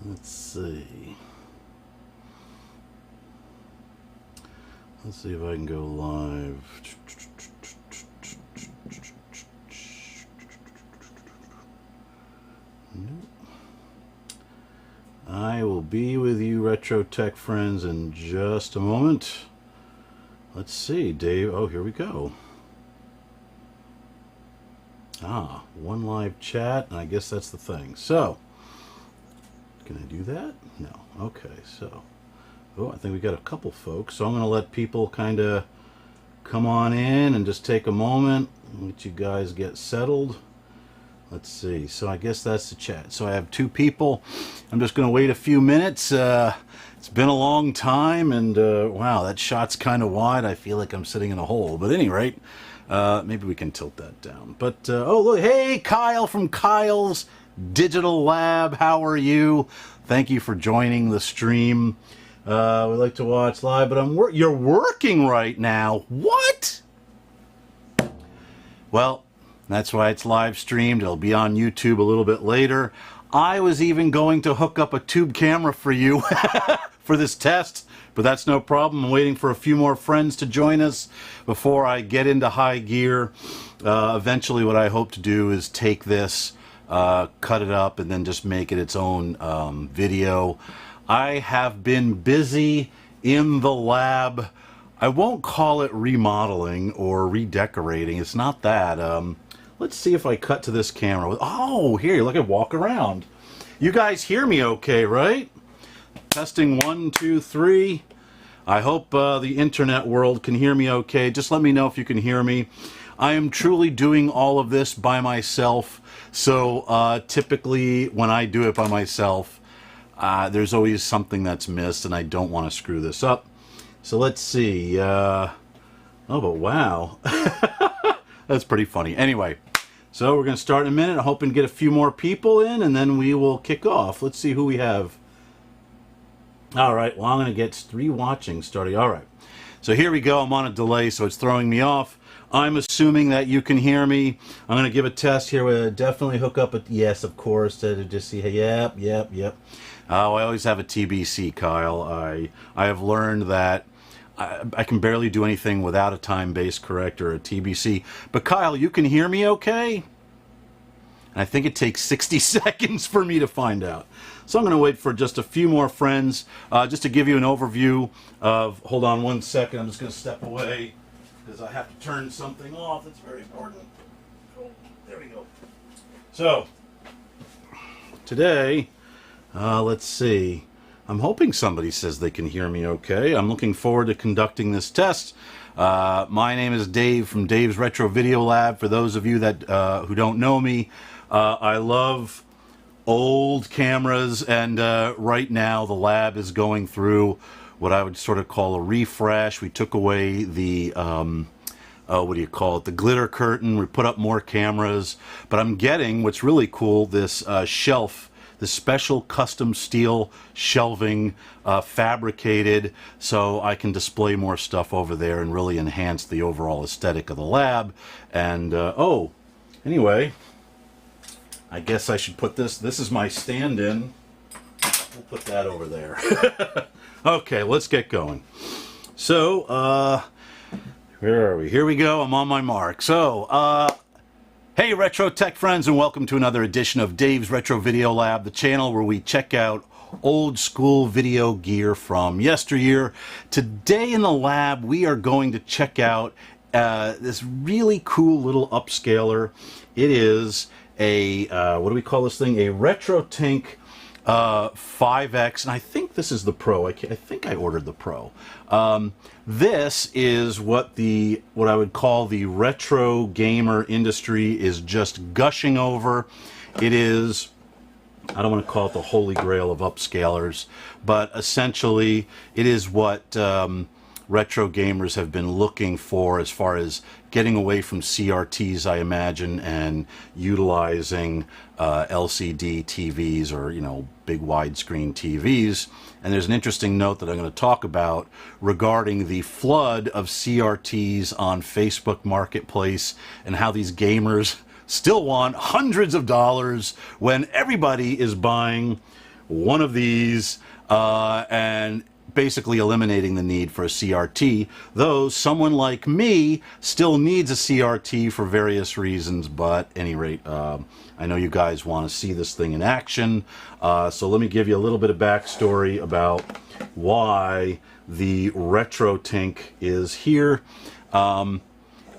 Let's see. Let's see if I can go live. I will be with you, RetroTech friends, in just a moment. Let's see, Dave. Oh, here we go. Ah, one live chat, and I guess that's the thing. So, can I do that? No. Okay, so. Oh, I think we got a couple folks. So I'm going to let people kind of come on in and just take a moment, let you guys get settled. Let's see. So I guess that's the chat. So I have two people. I'm just going to wait a few minutes. It's been a long time, and wow, that shot's kind of wide. I feel like I'm sitting in a hole. But at any rate, maybe we can tilt that down. But, oh, look. Hey, Kyle from Kyle's Digital Lab. How are you? Thank you for joining the stream. We like to watch live, but you're working right now. What? Well, that's why it's live streamed. It'll be on YouTube a little bit later. I was even going to hook up a tube camera for you for this test, but that's no problem. I'm waiting for a few more friends to join us before I get into high gear. Eventually, what I hope to do is take this, cut it up, and then just make it its own video. I have been busy in the lab. I won't call it remodeling or redecorating. It's not that. Let's see if I cut to this camera. Oh, here, look at walk around. You guys hear me okay, right? Testing 1, 2, 3. I hope the internet world can hear me okay. Just let me know if you can hear me. I am truly doing all of this by myself. So typically when I do it by myself, there's always something that's missed, and I don't want to screw this up. So let's see. Oh, but wow. That's pretty funny. Anyway, so we're going to start in a minute. I'm hoping to get a few more people in, and then we will kick off. Let's see who we have. All right. Well, I'm going to get 3 watching starting. All right. So here we go. I'm on a delay, so it's throwing me off. I'm assuming that you can hear me. I'm going to give a test here. We'll definitely hook up a... Yes, of course. To just see... Yep. Oh, I always have a TBC, Kyle. I have learned that I can barely do anything without a time-based corrector or a TBC. But Kyle, you can hear me okay? And I think it takes 60 seconds for me to find out. So I'm going to wait for just a few more friends. Just to give you an overview of... Hold on one second. I'm just going to step away because I have to turn something off. That's very important. Oh, there we go. So, today... let's see. I'm hoping somebody says they can hear me okay. I'm looking forward to conducting this test. My name is Dave from Dave's Retro Video Lab. For those of you that who don't know me, I love old cameras, and right now the lab is going through what I would sort of call a refresh. We took away the what do you call it? The glitter curtain. We put up more cameras, but I'm getting what's really cool, this shelf. The special custom steel shelving, fabricated, so I can display more stuff over there and really enhance the overall aesthetic of the lab. And oh, anyway, I guess I should put this is my stand-in. We'll put that over there. Okay, let's get going. So where are we? Here we go. I'm on my mark. So hey RetroTech friends, and welcome to another edition of Dave's Retro Video Lab, the channel where we check out old school video gear from yesteryear. Today in the lab we are going to check out this really cool little upscaler. It is a, what do we call this thing? A RetroTink 5X, and I think this is the Pro. I think I ordered the Pro. This is what I would call the retro gamer industry is just gushing over. It is, I don't want to call it the holy grail of upscalers, but essentially it is what retro gamers have been looking for as far as getting away from CRTs, I imagine, and utilizing LCD TVs, or, you know, big widescreen TVs. And there's an interesting note that I'm going to talk about regarding the flood of CRTs on Facebook Marketplace and how these gamers still want hundreds of dollars when everybody is buying one of these, and basically eliminating the need for a CRT, though someone like me still needs a CRT for various reasons. But at any rate, I know you guys want to see this thing in action, so let me give you a little bit of backstory about why the RetroTink is here.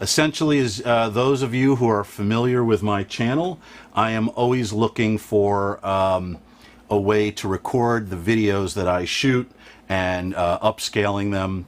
Essentially, as those of you who are familiar with my channel, I am always looking for a way to record the videos that I shoot and upscaling them.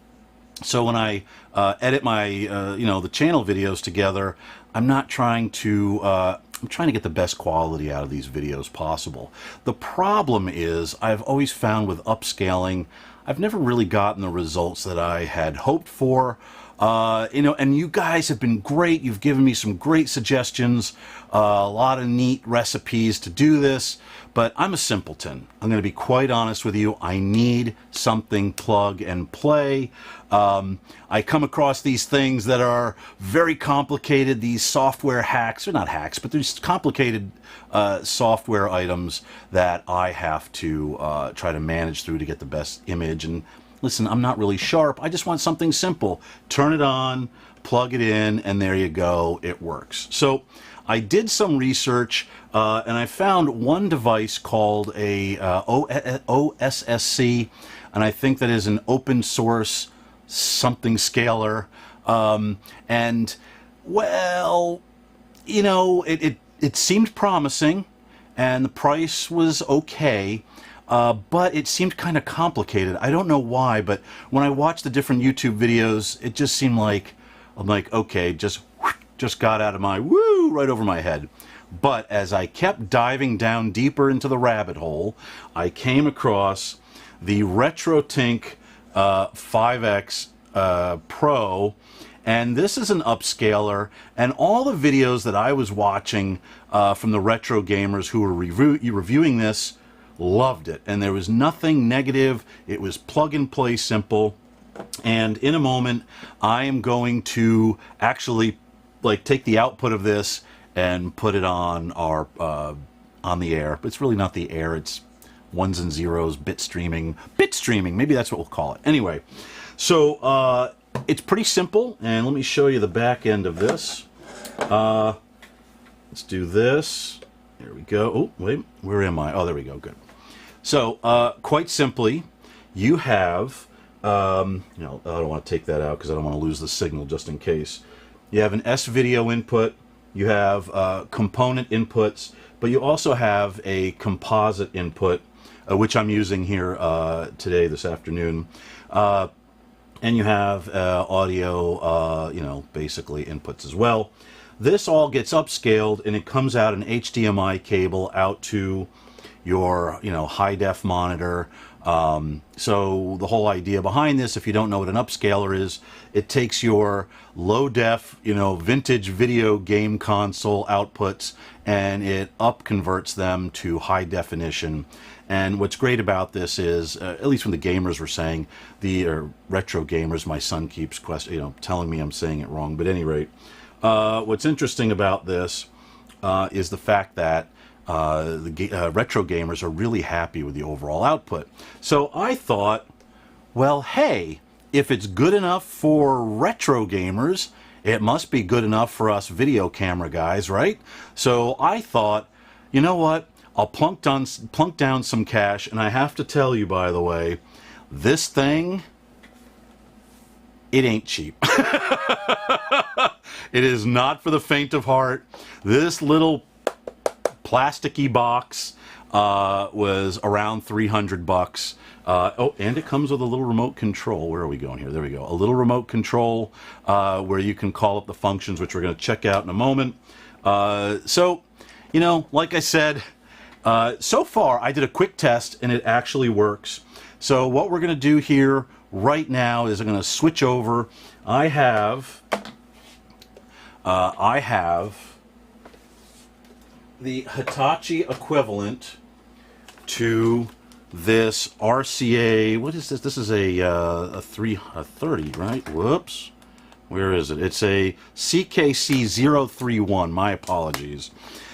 So when I edit my the channel videos together, I'm not trying to I'm trying to get the best quality out of these videos possible. The problem is, I've always found with upscaling, I've never really gotten the results that I had hoped for. And you guys have been great. You've given me some great suggestions, a lot of neat recipes to do this, but I'm a simpleton. I'm going to be quite honest with you. I need something plug and play. I come across these things that are very complicated, these software hacks, or not hacks, but there's complicated software items that I have to try to manage through to get the best image. And listen, I'm not really sharp. I just want something simple. Turn it on, plug it in, and there you go. It works. So I did some research, and I found one device called a OSSC, and I think that is an open source something scaler. And, well, you know, it seemed promising, and the price was okay. But it seemed kind of complicated. I don't know why, but when I watched the different YouTube videos, it just seemed like, I'm like, okay, just got out of my, woo, right over my head. But as I kept diving down deeper into the rabbit hole, I came across the RetroTink 5X Pro, and this is an upscaler, and all the videos that I was watching from the retro gamers who were reviewing this loved it, and there was nothing negative. It was plug and play simple. And in a moment, I am going to actually take the output of this and put it on our on the air. But it's really not the air, it's ones and zeros, bit streaming, maybe that's what we'll call it. Anyway, so it's pretty simple, and let me show you the back end of this. Let's do this. There we go. Oh, wait, where am I? Oh, there we go, good. So, quite simply, you have, I don't want to take that out because I don't want to lose the signal just in case. You have an S-video input, you have component inputs, but you also have a composite input, which I'm using here today, this afternoon. And you have audio, basically inputs as well. This all gets upscaled, and it comes out an HDMI cable out to your high def monitor. So the whole idea behind this, if you don't know what an upscaler is, it takes your low def vintage video game console outputs and it up converts them to high definition. And what's great about this is, at least when the gamers were saying, the retro gamers, my son keeps telling me I'm saying it wrong, but at any rate, what's interesting about this is the fact that the retro gamers are really happy with the overall output. So I thought, well, hey, if it's good enough for retro gamers, it must be good enough for us video camera guys, right? So I thought, you know what? I'll plunk down some cash, and I have to tell you, by the way, this thing, it ain't cheap. It is not for the faint of heart. This little plasticky box was around 300 bucks. Oh, and it comes with a little remote control. Where are we going here? There we go. A little remote control where you can call up the functions, which we're going to check out in a moment. So, like I said, so far I did a quick test and it actually works. So what we're going to do here right now is I'm going to switch over. I have the Hitachi equivalent to this RCA. What is this? This is a 30, right? Whoops. Where is it? It's a CKC 031. My apologies.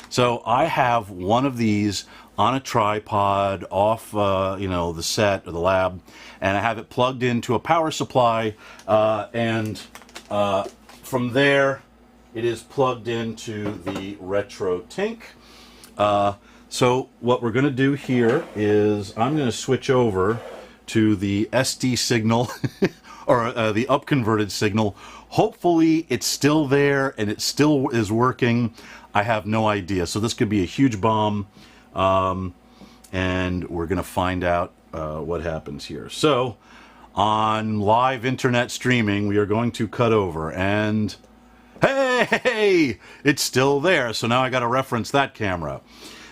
So I have one of these on a tripod off, you know, the set or the lab, and I have it plugged into a power supply, and from there it is plugged into the RetroTink. So what we're going to do here is I'm going to switch over to the SD signal or the upconverted signal. Hopefully it's still there and it still is working. I have no idea. So this could be a huge bomb, and we're going to find out what happens here. So on live internet streaming, we are going to cut over, and hey, it's still there. So now I got to reference that camera.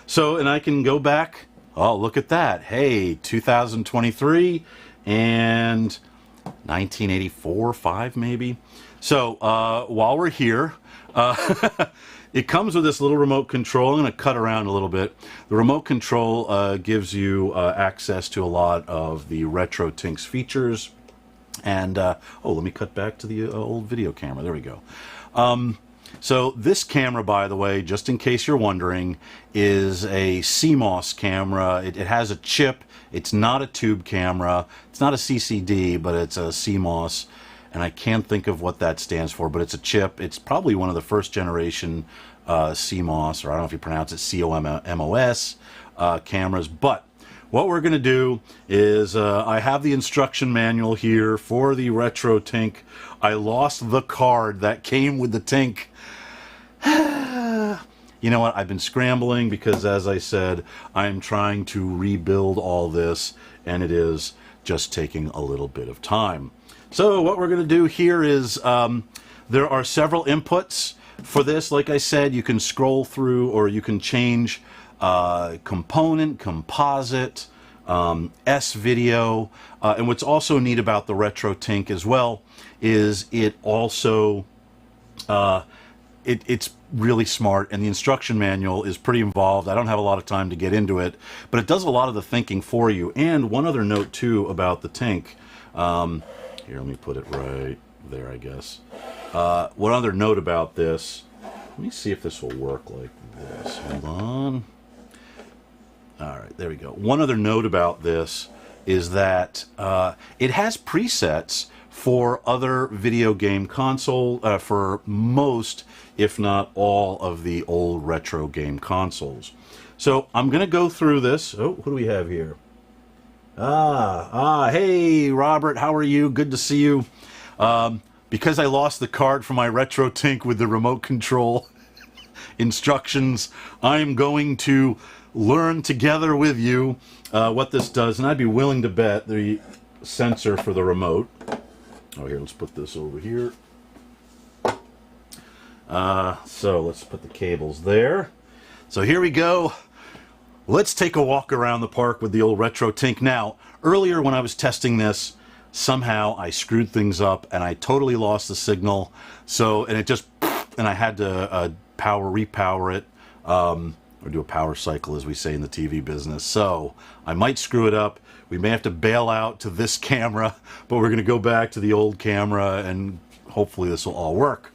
So, and I can go back. Oh, look at that. Hey, 2023 and 1984, 5 maybe. So while we're here, it comes with this little remote control. I'm going to cut around a little bit. The remote control gives you access to a lot of the RetroTink's features. And, oh, let me cut back to the old video camera. There we go. So this camera, by the way, just in case you're wondering, is a CMOS camera. It has a chip. It's not a tube camera. It's not a CCD, but it's a CMOS. And I can't think of what that stands for, but it's a chip. It's probably one of the first generation CMOS, or I don't know if you pronounce it COMOS cameras. But what we're going to do is I have the instruction manual here for the RetroTink. I lost the card that came with the Tink. You know what? I've been scrambling because, as I said, I'm trying to rebuild all this, and it is just taking a little bit of time. So what we're going to do here is there are several inputs for this. Like I said, you can scroll through, or you can change component, composite, S-video, and what's also neat about the RetroTink as well is it also it's really smart, and the instruction manual is pretty involved. I don't have a lot of time to get into it, but it does a lot of the thinking for you. And one other note too about the Tink, here, let me put it right there, I guess. One other note about this, let me see if this will work like this. Hold on. All right, there we go. One other note about this is that it has presets for other video game console, for most, if not all, of the old retro game consoles. So I'm going to go through this. Oh, what do we have here? Hey, Robert, how are you? Good to see you. Because I lost the card for my RetroTink with the remote control instructions, I'm going to learn together with you what this does, and I'd be willing to bet the sensor for the remote. Oh, here, let's put this over here. So let's put the cables there. So here we go. Let's take a walk around the park with the old RetroTink. Now, earlier when I was testing this, somehow I screwed things up and I totally lost the signal. So, and it just, and I had to repower it, or do a power cycle, as we say in the TV business. So I might screw it up. We may have to bail out to this camera, but we're going to go back to the old camera, and hopefully this will all work.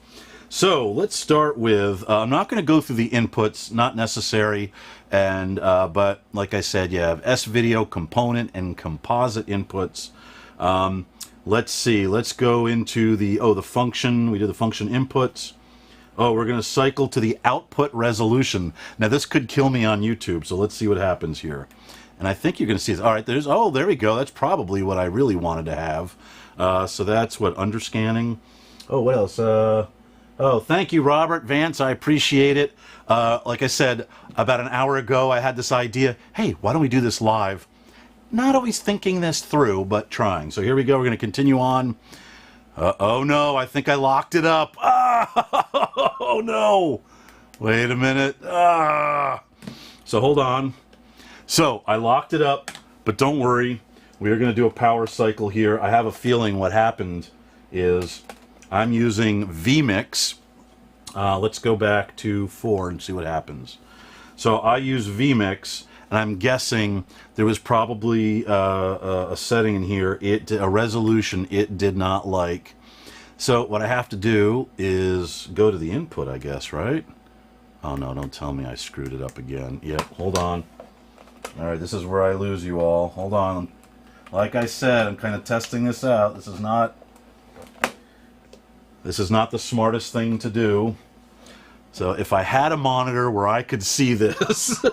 So let's start with, I'm not going to go through the inputs, not necessary, and but like I said, you have S-video, component, and composite inputs. Let's see, let's go into the, the function. We did the function inputs. Oh, we're going to cycle to the output resolution. Now this could kill me on YouTube, so let's see what happens here. And I think you're going to see this. All right, there's, oh, there we go. That's probably what I really wanted to have. So that's what, underscanning. Oh, what else? Oh, thank you, Robert Vance. I appreciate it. Like I said, about an hour ago, I had this idea. Hey, why don't we do this live? Not always thinking this through, but trying. So here we go. We're going to continue on. Oh, no, I think I locked it up. Oh, no. Wait a minute. So hold on. So I locked it up, but don't worry. We are going to do a power cycle here. I have a feeling what happened is I'm using vmix. Let's go back to 4 and see what happens. So I use vmix, and I'm guessing there was probably a setting in here, a resolution it did not like. So what I have to do is go to the input, I guess, right? Oh no, don't tell me I screwed it up again. Yep, hold on. Alright, this is where I lose you all. Hold on. Like I said, I'm kind of testing this out. This is not the smartest thing to do. So if I had a monitor where I could see this,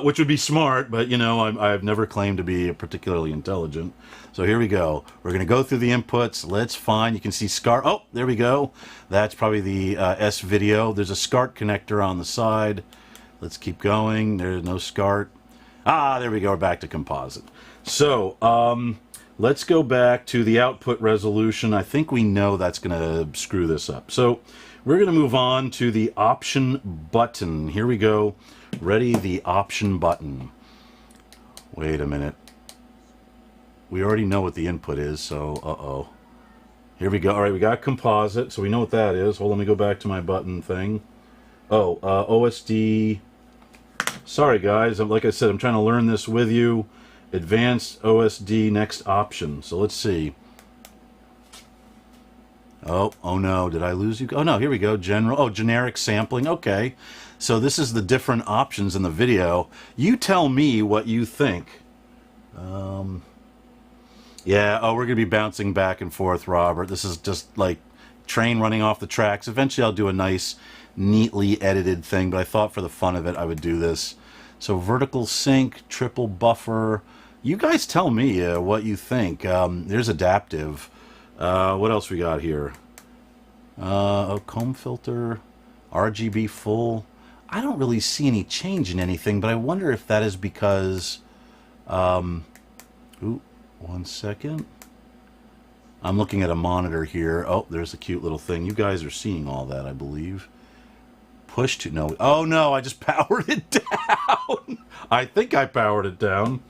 which would be smart, but you know, I've never claimed to be particularly intelligent. So here we go. We're going to go through the inputs. Let's find, you can see SCART. Oh, there we go. That's probably the S-Video. There's a SCART connector on the side. Let's keep going. There's no SCART. Ah, there we go. We're back to composite. So, let's go back to the output resolution. I think we know that's going to screw this up. So, we're going to move on to the option button. Here we go. Ready, the option button. Wait a minute. We already know what the input is, so uh-oh. Here we go. All right, we got composite, so we know what that is. Hold on, let me go back to my button thing. Oh, OSD. Sorry, guys. Like I said, I'm trying to learn this with you. Advanced OSD, next option. So let's see. Oh no, did I lose you? Oh no, here we go. General, oh, generic sampling. Okay. So this is the different options in the video. You tell me what you think. Yeah, oh, we're going to be bouncing back and forth, Robert. This is just like train running off the tracks. Eventually I'll do a nice, neatly edited thing, but I thought for the fun of it I would do this. So vertical sync, triple buffer. You guys tell me what you think. There's adaptive. What else we got here? Oh, comb filter, RGB full. I don't really see any change in anything, but I wonder if that is because... ooh, 1 second. I'm looking at a monitor here. Oh, there's a cute little thing. You guys are seeing all that, I believe. Push to... No. Oh, no, I just powered it down. I think I powered it down.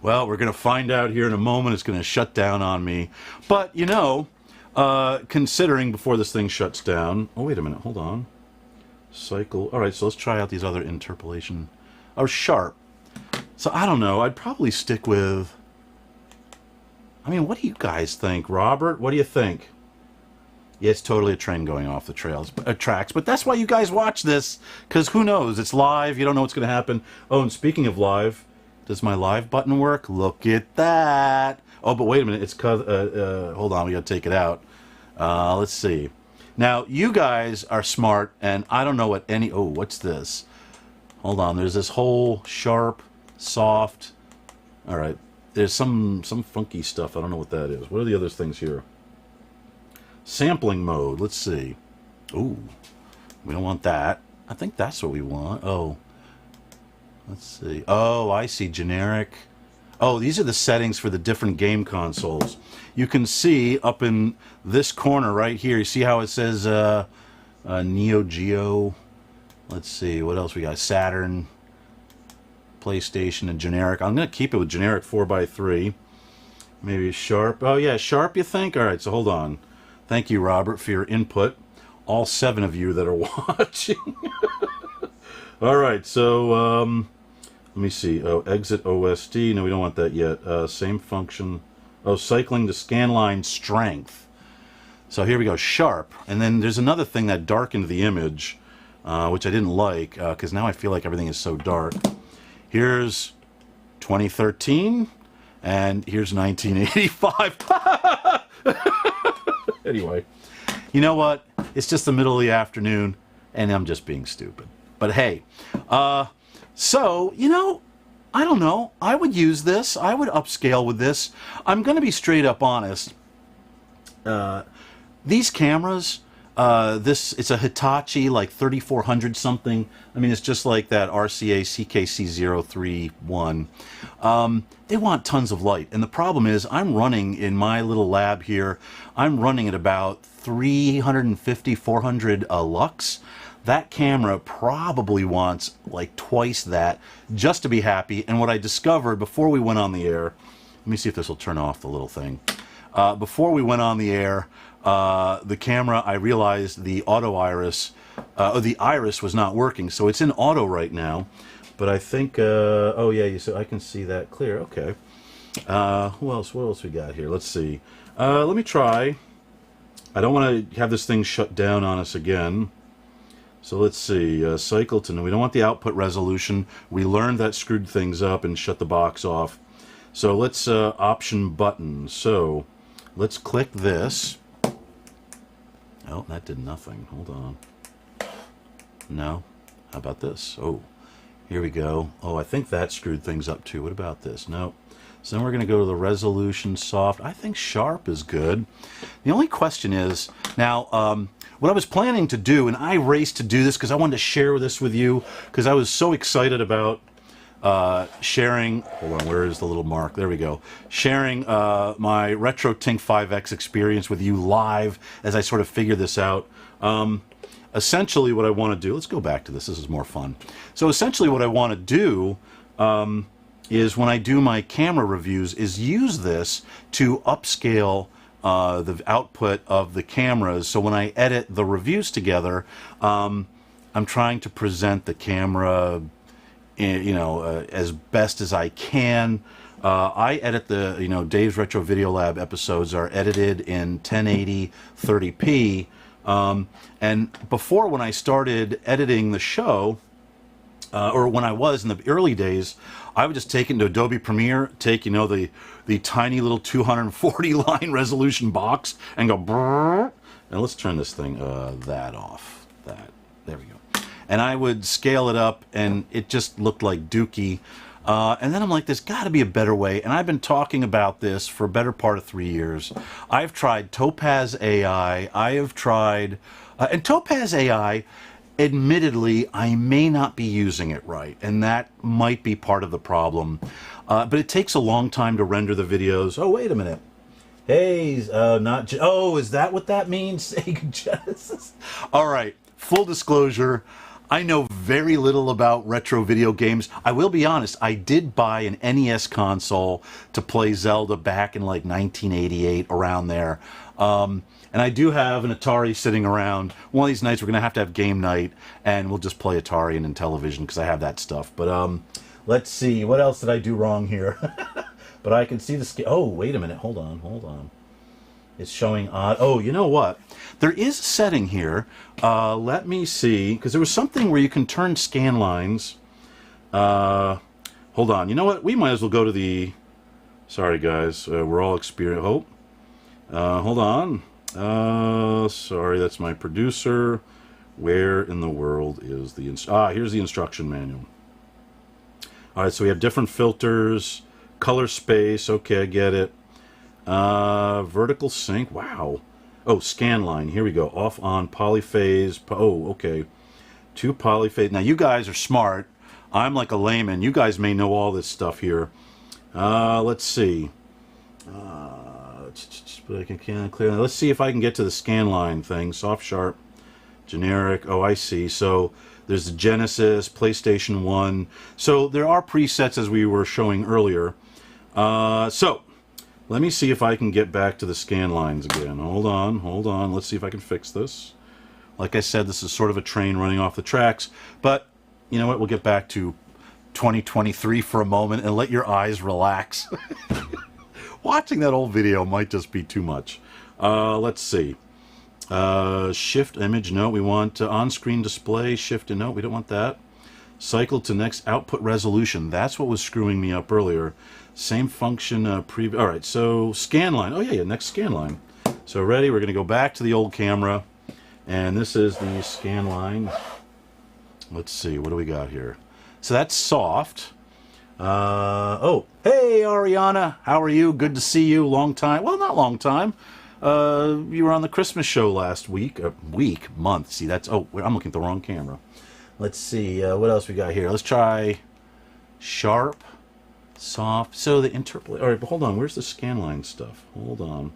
Well, we're going to find out here in a moment. It's going to shut down on me. But, you know, considering before this thing shuts down... Oh, wait a minute. Hold on. Cycle. All right, so let's try out these other interpolation. Oh, sharp. So, I don't know. I'd probably stick with... I mean, what do you guys think? Robert, what do you think? Yeah, it's totally a train going off the tracks. But that's why you guys watch this. Because who knows? It's live. You don't know what's going to happen. Oh, and speaking of live... Does my live button work? Look at that. Oh, but wait a minute. It's hold on. We got to take it out. Let's see. Now, you guys are smart, and I don't know what any... Oh, what's this? Hold on. There's this whole sharp, soft... All right. There's some funky stuff. I don't know what that is. What are the other things here? Sampling mode. Let's see. Ooh. We don't want that. I think that's what we want. Oh. Let's see. Oh, I see. Generic. Oh, these are the settings for the different game consoles. You can see up in this corner right here, you see how it says Neo Geo. Let's see. What else we got? Saturn, PlayStation, and generic. I'm going to keep it with generic 4x3. Maybe sharp. Oh, yeah, sharp, you think? All right, so hold on. Thank you, Robert, for your input. All 7 of you that are watching. All right, so let me see. Oh, exit OSD. No, we don't want that yet. Same function. Oh, cycling to scanline strength. So here we go, sharp. And then there's another thing that darkened the image, which I didn't like, because now I feel like everything is so dark. Here's 2013, and here's 1985. Anyway, you know what? It's just the middle of the afternoon, and I'm just being stupid. But hey, so, you know, I don't know. I would use this. I would upscale with this. I'm going to be straight up honest. These cameras, it's a Hitachi, like 3400 something. I mean, it's just like that RCA CKC031. They want tons of light. And the problem is, I'm running in my little lab here, I'm running at about 350, 400 lux. That camera probably wants like twice that just to be happy. And what I discovered before we went on the air, let me see if this will turn off the little thing. Before we went on the air, the camera, I realized the auto iris, the iris was not working. So it's in auto right now. But I think, oh yeah, so I can see that clear. Okay. Who else? What else we got here? Let's see. Let me try. I don't want to have this thing shut down on us again. So let's see, cycle to, we don't want the output resolution. We learned that screwed things up and shut the box off. So let's option button. So let's click this. Oh, that did nothing. Hold on. No. How about this? Oh, here we go. Oh, I think that screwed things up too. What about this? No. So then we're going to go to the resolution soft. I think sharp is good. The only question is, now, what I was planning to do, and I raced to do this because I wanted to share this with you because I was so excited about sharing, hold on, where is the little mark? There we go. Sharing my RetroTink 5X experience with you live as I sort of figure this out. Essentially what I want to do, let's go back to this, this is more fun. So essentially what I want to do is when I do my camera reviews is use this to upscale the output of the cameras. So when I edit the reviews together, I'm trying to present the camera, you know, as best as I can. I edit the, you know, Dave's Retro Video Lab episodes are edited in 1080 30p. And before, when I started editing the show, or when I was in the early days, I would just take it into Adobe Premiere, take, you know, the tiny little 240 line resolution box and go brrr. And let's turn this thing, that off. There we go. And I would scale it up and it just looked like dookie. And then I'm like, there's got to be a better way. And I've been talking about this for a better part of 3 years. I've tried Topaz AI. I have tried, and Topaz AI, admittedly, I may not be using it right. And that might be part of the problem. But it takes a long time to render the videos. Oh, wait a minute. Hey, not, oh, is that what that means? Sega Genesis. All right, full disclosure. I know very little about retro video games. I will be honest, I did buy an NES console to play Zelda back in like 1988, around there. And I do have an Atari sitting around. One of these nights we're going to have game night, and we'll just play Atari and Intellivision because I have that stuff. But let's see, what else did I do wrong here? But I can see the scale. Oh, wait a minute, hold on. It's showing odd. Oh, you know what? There is a setting here. Let me see, because there was something where you can turn scan lines. Hold on. You know what? We might as well go to the. Sorry, guys. We're all experienced. Oh, hold on. Sorry, that's my producer. Where in the world is the here's the instruction manual. All right, so we have different filters, color space. Okay, I get it. Vertical sync. Wow. Oh, scan line. Here we go. Off, on, polyphase. Oh, okay. 2 polyphase. Now, you guys are smart. I'm like a layman. You guys may know all this stuff here. Let's see. But I can clear. Let's see if I can get to the scan line thing. Soft, sharp, generic. Oh, I see. So there's the Genesis, PlayStation 1. So there are presets as we were showing earlier. So let me see if I can get back to the scan lines again. Hold on. Let's see if I can fix this. Like I said, this is sort of a train running off the tracks. But you know what? We'll get back to 2023 for a moment and let your eyes relax. Watching that old video might just be too much. Let's see. Shift image. No, we want on-screen display. Shift and no, we don't want that. Cycle to next output resolution. That's what was screwing me up earlier. Same function. All right, so scan line. Oh, yeah, next scan line. So ready? We're going to go back to the old camera. And this is the scan line. Let's see. What do we got here? So that's soft. Oh, hey, Ariana. How are you? Good to see you. Long time. Well, not long time. You were on the Christmas show last week. Month. See, that's... Oh, I'm looking at the wrong camera. Let's see. What else we got here? Let's try sharp. Soft. So the interpolate. All right, but hold on. Where's the scanline stuff? Hold on.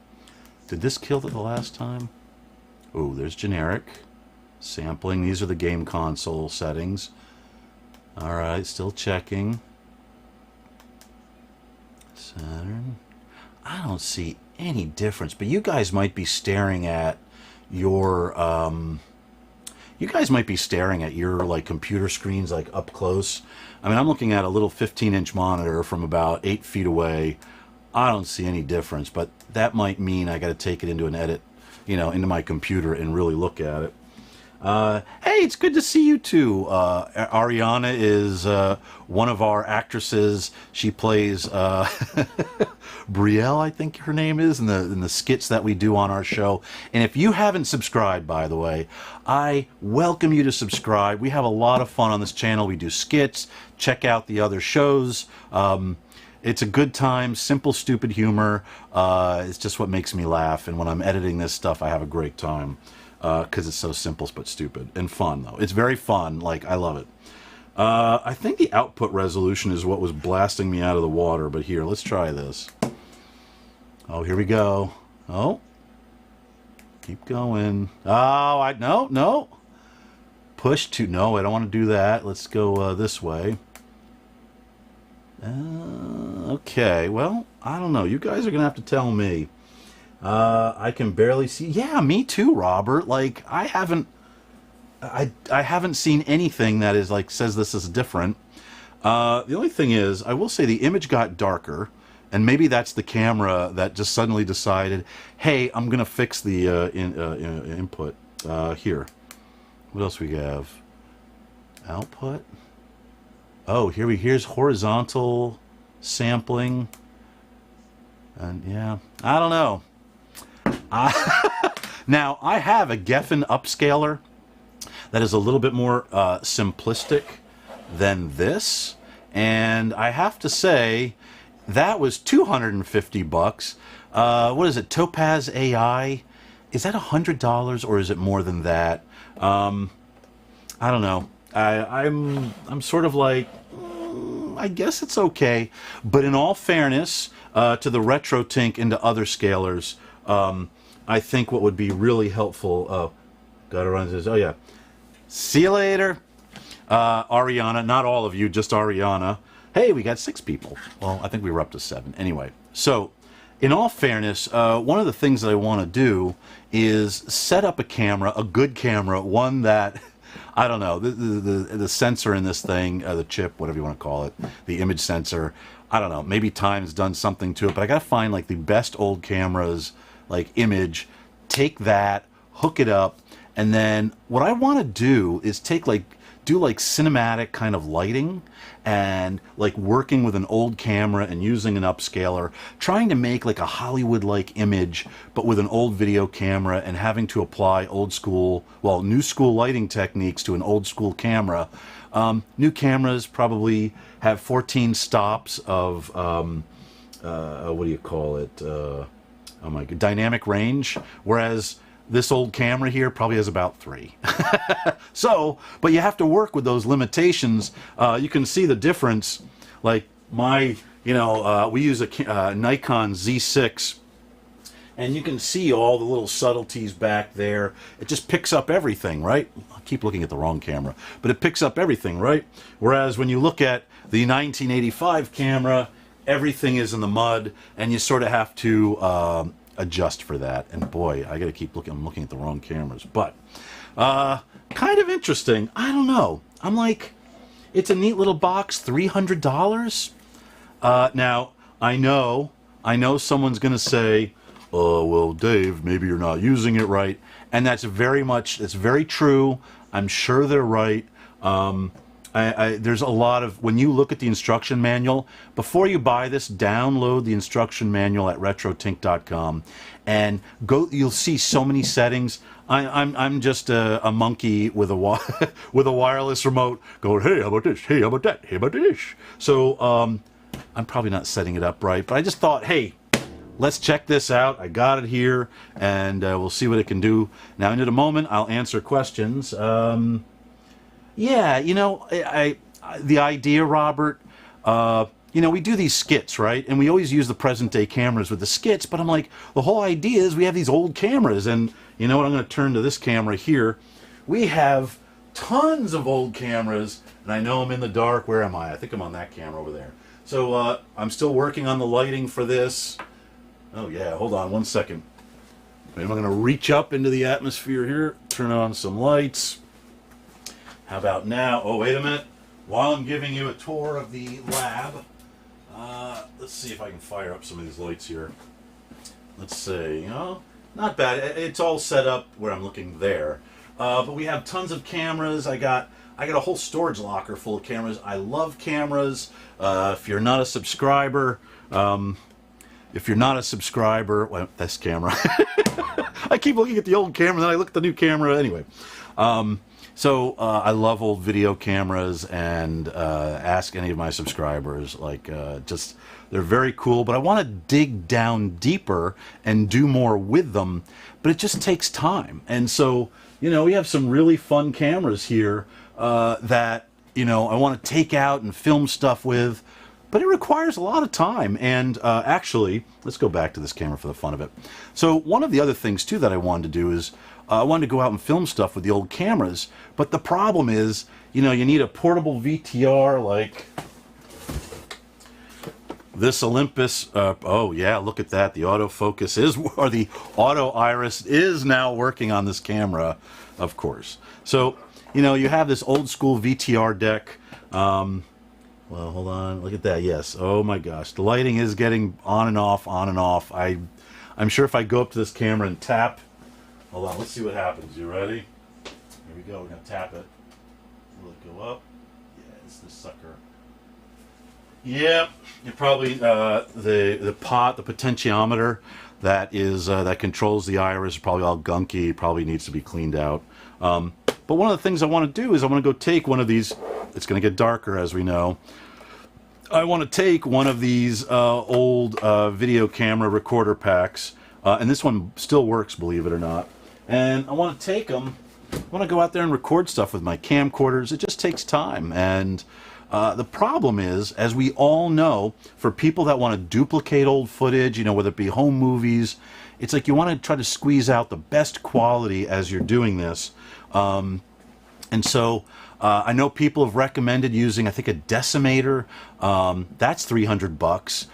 Did this kill it the last time? Oh, there's generic. Sampling. These are the game console settings. All right, still checking. Saturn. I don't see any difference, but you guys might be staring at your like computer screens like up close. I mean, I'm looking at a little 15-inch monitor from about 8 feet away. I don't see any difference, but that might mean I got to take it into an edit, you know, into my computer and really look at it. Hey, it's good to see you too. Ariana is one of our actresses. She plays Brielle, I think her name is, in the skits that we do on our show. And if you haven't subscribed, by the way, I welcome you to subscribe. We have a lot of fun on this channel. We do skits. Check out the other shows. It's a good time, simple, stupid humor. It's just what makes me laugh. And when I'm editing this stuff, I have a great time. Because it's so simple but stupid and fun, though. It's very fun. Like, I love it. I think the output resolution is what was blasting me out of the water. But here, let's try this. Oh, here we go. Oh. Keep going. Oh, no. Push to, no, I don't want to do that. Let's go this way. Okay, well, I don't know. You guys are going to have to tell me. I can barely see. Yeah, me too, Robert. Like, I haven't seen anything that is like says this is different. The only thing is, I will say the image got darker, and maybe that's the camera that just suddenly decided, hey, I'm gonna fix the input. Here, what else we have? Output. Oh, here's horizontal sampling, and yeah, I don't know. Now, I have a Geffen upscaler that is a little bit more simplistic than this, and I have to say that was $250. What is it, Topaz AI? Is that $100 or is it more than that? I don't know. I'm sort of like, I guess it's okay, but in all fairness to the RetroTink and to other scalers, I think what would be really helpful. Gotta run this. Oh yeah. See you later, Ariana. Not all of you, just Ariana. Hey, we got 6 people. Well, I think we were up to 7. Anyway, so in all fairness, one of the things that I want to do is set up a camera, a good camera, one that I don't know, the sensor in this thing, the chip, whatever you want to call it, the image sensor. I don't know. Maybe time's done something to it, but I gotta find like the best old cameras. Like image, take that, hook it up, and then what I want to do is do cinematic kind of lighting and like working with an old camera and using an upscaler, trying to make like a Hollywood-like image, but with an old video camera and having to apply new school lighting techniques to an old school camera. New cameras probably have 14 stops of, what do you call it? Oh my god, dynamic range, whereas this old camera here probably has about 3. So, but you have to work with those limitations. You can see the difference. Like we use a Nikon Z6, and you can see all the little subtleties back there. It just picks up everything, right? I keep looking at the wrong camera, but it picks up everything, right? Whereas when you look at the 1985 camera, everything is in the mud, and you sort of have to adjust for that. And boy, I got to keep looking. I'm looking at the wrong cameras, but kind of interesting. I don't know. I'm like, it's a neat little box, $300. Now I know someone's going to say, "Oh, well, Dave, maybe you're not using it right," and that's very true. I'm sure they're right. There's a lot of, when you look at the instruction manual, before you buy this, download the instruction manual at retrotink.com and go. You'll see so many settings. I'm just a monkey with a with a wireless remote going, hey, how about this? Hey, how about that? Hey, how about this? So I'm probably not setting it up right, but I just thought, hey, let's check this out. I got it here, and we'll see what it can do. Now, in a moment, I'll answer questions. Yeah, the idea, Robert, we do these skits, right? And we always use the present-day cameras with the skits, but I'm like, the whole idea is we have these old cameras, and you know what? I'm going to turn to this camera here. We have tons of old cameras, and I know I'm in the dark. Where am I? I think I'm on that camera over there. So I'm still working on the lighting for this. Oh, yeah, hold on one second. Maybe I'm going to reach up into the atmosphere here, turn on some lights. How about now? Oh, wait a minute. While I'm giving you a tour of the lab, let's see if I can fire up some of these lights here. Let's see. Not bad. It's all set up where I'm looking there. But we have tons of cameras. I got a whole storage locker full of cameras. I love cameras. If you're not a subscriber, well, this camera. I keep looking at the old camera, then I look at the new camera. Anyway, I love old video cameras, and ask any of my subscribers. Like, they're very cool, but I want to dig down deeper and do more with them, but it just takes time. And so, we have some really fun cameras here that, I want to take out and film stuff with, but it requires a lot of time. And actually, let's go back to this camera for the fun of it. So one of the other things, too, that I wanted to do is I wanted to go out and film stuff with the old cameras, but the problem is, you need a portable VTR like this Olympus. Oh yeah, look at that. The autofocus is, or the auto iris is now working on this camera, of course. So, you have this old school VTR deck. Well, hold on. Look at that. Yes. Oh my gosh. The lighting is getting on and off, on and off. I'm sure if I go up to this camera and tap, hold on, let's see what happens. You ready? Here we go. We're going to tap it. Will it go up? Yeah, it's this sucker. Yep. It probably, the potentiometer that controls the iris is probably all gunky. It probably needs to be cleaned out. But one of the things I want to do is I want to go take one of these. It's going to get darker, as we know. I want to take one of these old video camera recorder packs, and this one still works, believe it or not. And I want to take them. I want to go out there and record stuff with my camcorders. It just takes time. And the problem is, as we all know, for people that want to duplicate old footage, whether it be home movies, it's like you want to try to squeeze out the best quality as you're doing this. And so I know people have recommended using, I think, a decimator. That's $300.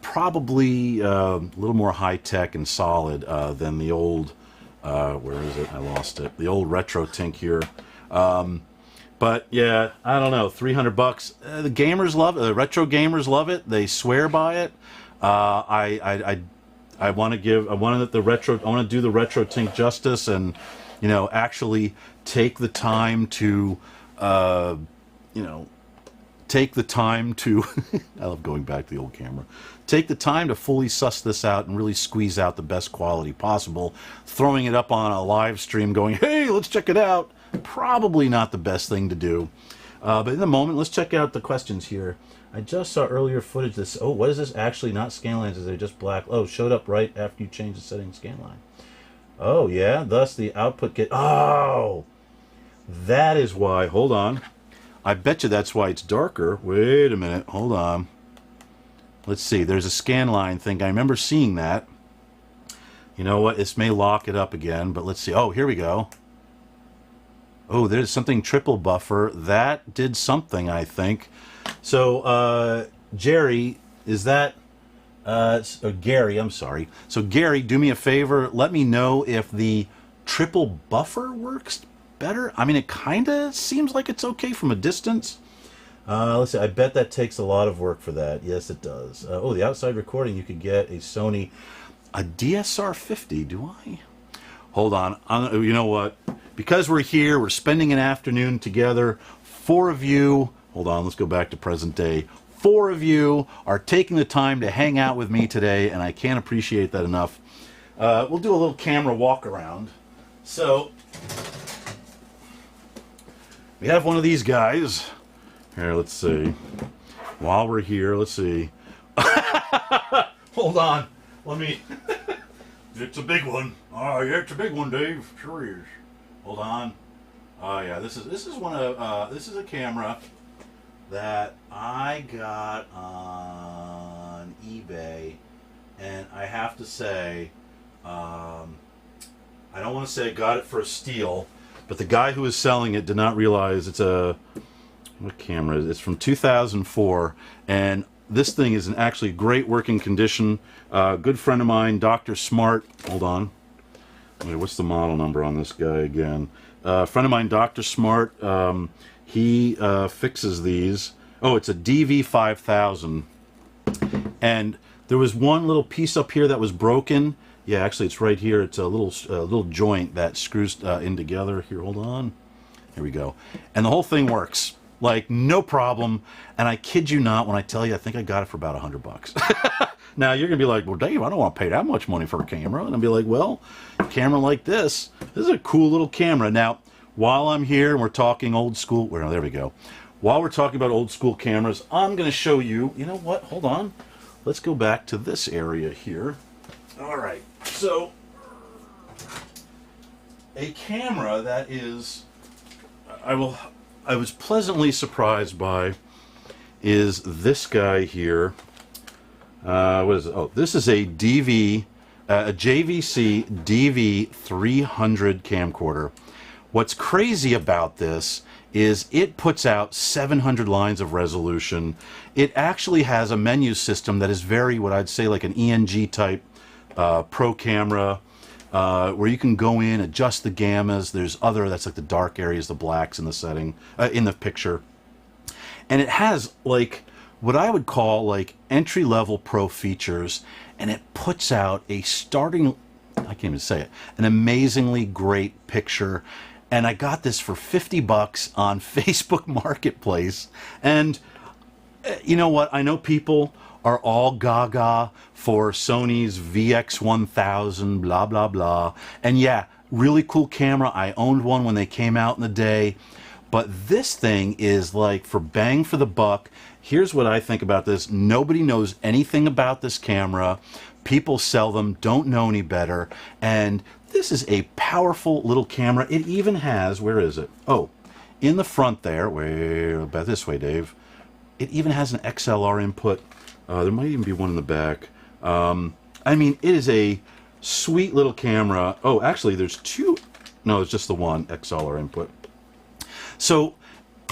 Probably a little more high-tech and solid than the old, where is it? I lost it. The old RetroTink here. But yeah, I don't know, $300. The gamers love it. The retro gamers love it. They swear by it. I want to do the RetroTink justice, and actually take the time to I love going back to the old camera. Take the time to fully suss this out and really squeeze out the best quality possible. Throwing it up on a live stream going, hey, let's check it out, probably not the best thing to do. But in the moment, let's check out the questions here. I just saw earlier footage this. Oh, what is this? Actually, not scan lines. Is they just black? Oh, showed up right after you changed the setting scan line. Oh, yeah. Thus, the output get. Oh, that is why. Hold on. I bet you that's why it's darker. Wait a minute. Hold on. Let's see. There's a scan line thing. I remember seeing that. You know what? This may lock it up again, but let's see. Oh, here we go. Oh, there's something triple buffer. That did something, I think. So, Jerry, is that... Gary, I'm sorry. So, Gary, do me a favor. Let me know if the triple buffer works better. I mean, it kind of seems like it's okay from a distance. Let's see. I bet that takes a lot of work for that. Yes, it does. Oh, the outside recording, you could get a Sony... A DSR 50, do I? Hold on. You know what? Because we're here, we're spending an afternoon together. 4 of you... Hold on, let's go back to present day. 4 of you are taking the time to hang out with me today, and I can't appreciate that enough. We'll do a little camera walk around. So, we have one of these guys. Here, let's see. While we're here, let's see. Hold on. Let me... It's a big one. Oh, yeah, it's a big one, Dave. Sure is. Hold on. Oh, yeah, this is one of... this is a camera that I got on eBay, and I have to say, I don't want to say I got it for a steal, but the guy who was selling it did not realize it's a... What camera is it? It's from 2004, and this thing is in actually great working condition. Good friend of mine, Dr. Smart. Hold on. Wait, what's the model number on this guy again? Friend of mine, Dr. Smart. He fixes these. Oh, it's a DV5000. And there was one little piece up here that was broken, Yeah, actually, it's right here. It's a little joint that screws in together. Here, hold on. Here we go. And the whole thing works. Like, no problem. And I kid you not when I tell you, I think I got it for about $100. Now, you're going to be like, well, Dave, I don't want to pay that much money for a camera. And I'll be like, well, a camera like this is a cool little camera. Now, while I'm here and we're talking old school, well, there we go. While we're talking about old school cameras, I'm going to show you, you know what, hold on. Let's go back to this area here. All right, so a camera that is, I was pleasantly surprised by, is this guy here. What is it? Oh, this is a JVC DV300 camcorder. What's crazy about this is it puts out 700 lines of resolution. It actually has a menu system that is very, what I'd say, like an ENG type pro camera, where you can go in, adjust the gammas. There's other, that's like the dark areas, the blacks in the setting, in the picture. And it has like what I would call like entry-level pro features, and it puts out a starting, I can't even say it, an amazingly great picture. And I got this for 50 bucks on Facebook Marketplace. And you know what? I know people are all gaga for Sony's VX1000, blah, blah, blah. And yeah, really cool camera. I owned one when they came out in the day. But this thing is like for bang for the buck. Here's what I think about this. Nobody knows anything about this camera. People sell them, don't know any better. And this is a powerful little camera. It even has, where is it? Oh, in the front there, way about this way, Dave. It even has an XLR input. There might even be one in the back. I mean, it is a sweet little camera. Oh, actually, there's two. No, it's just the one XLR input. So,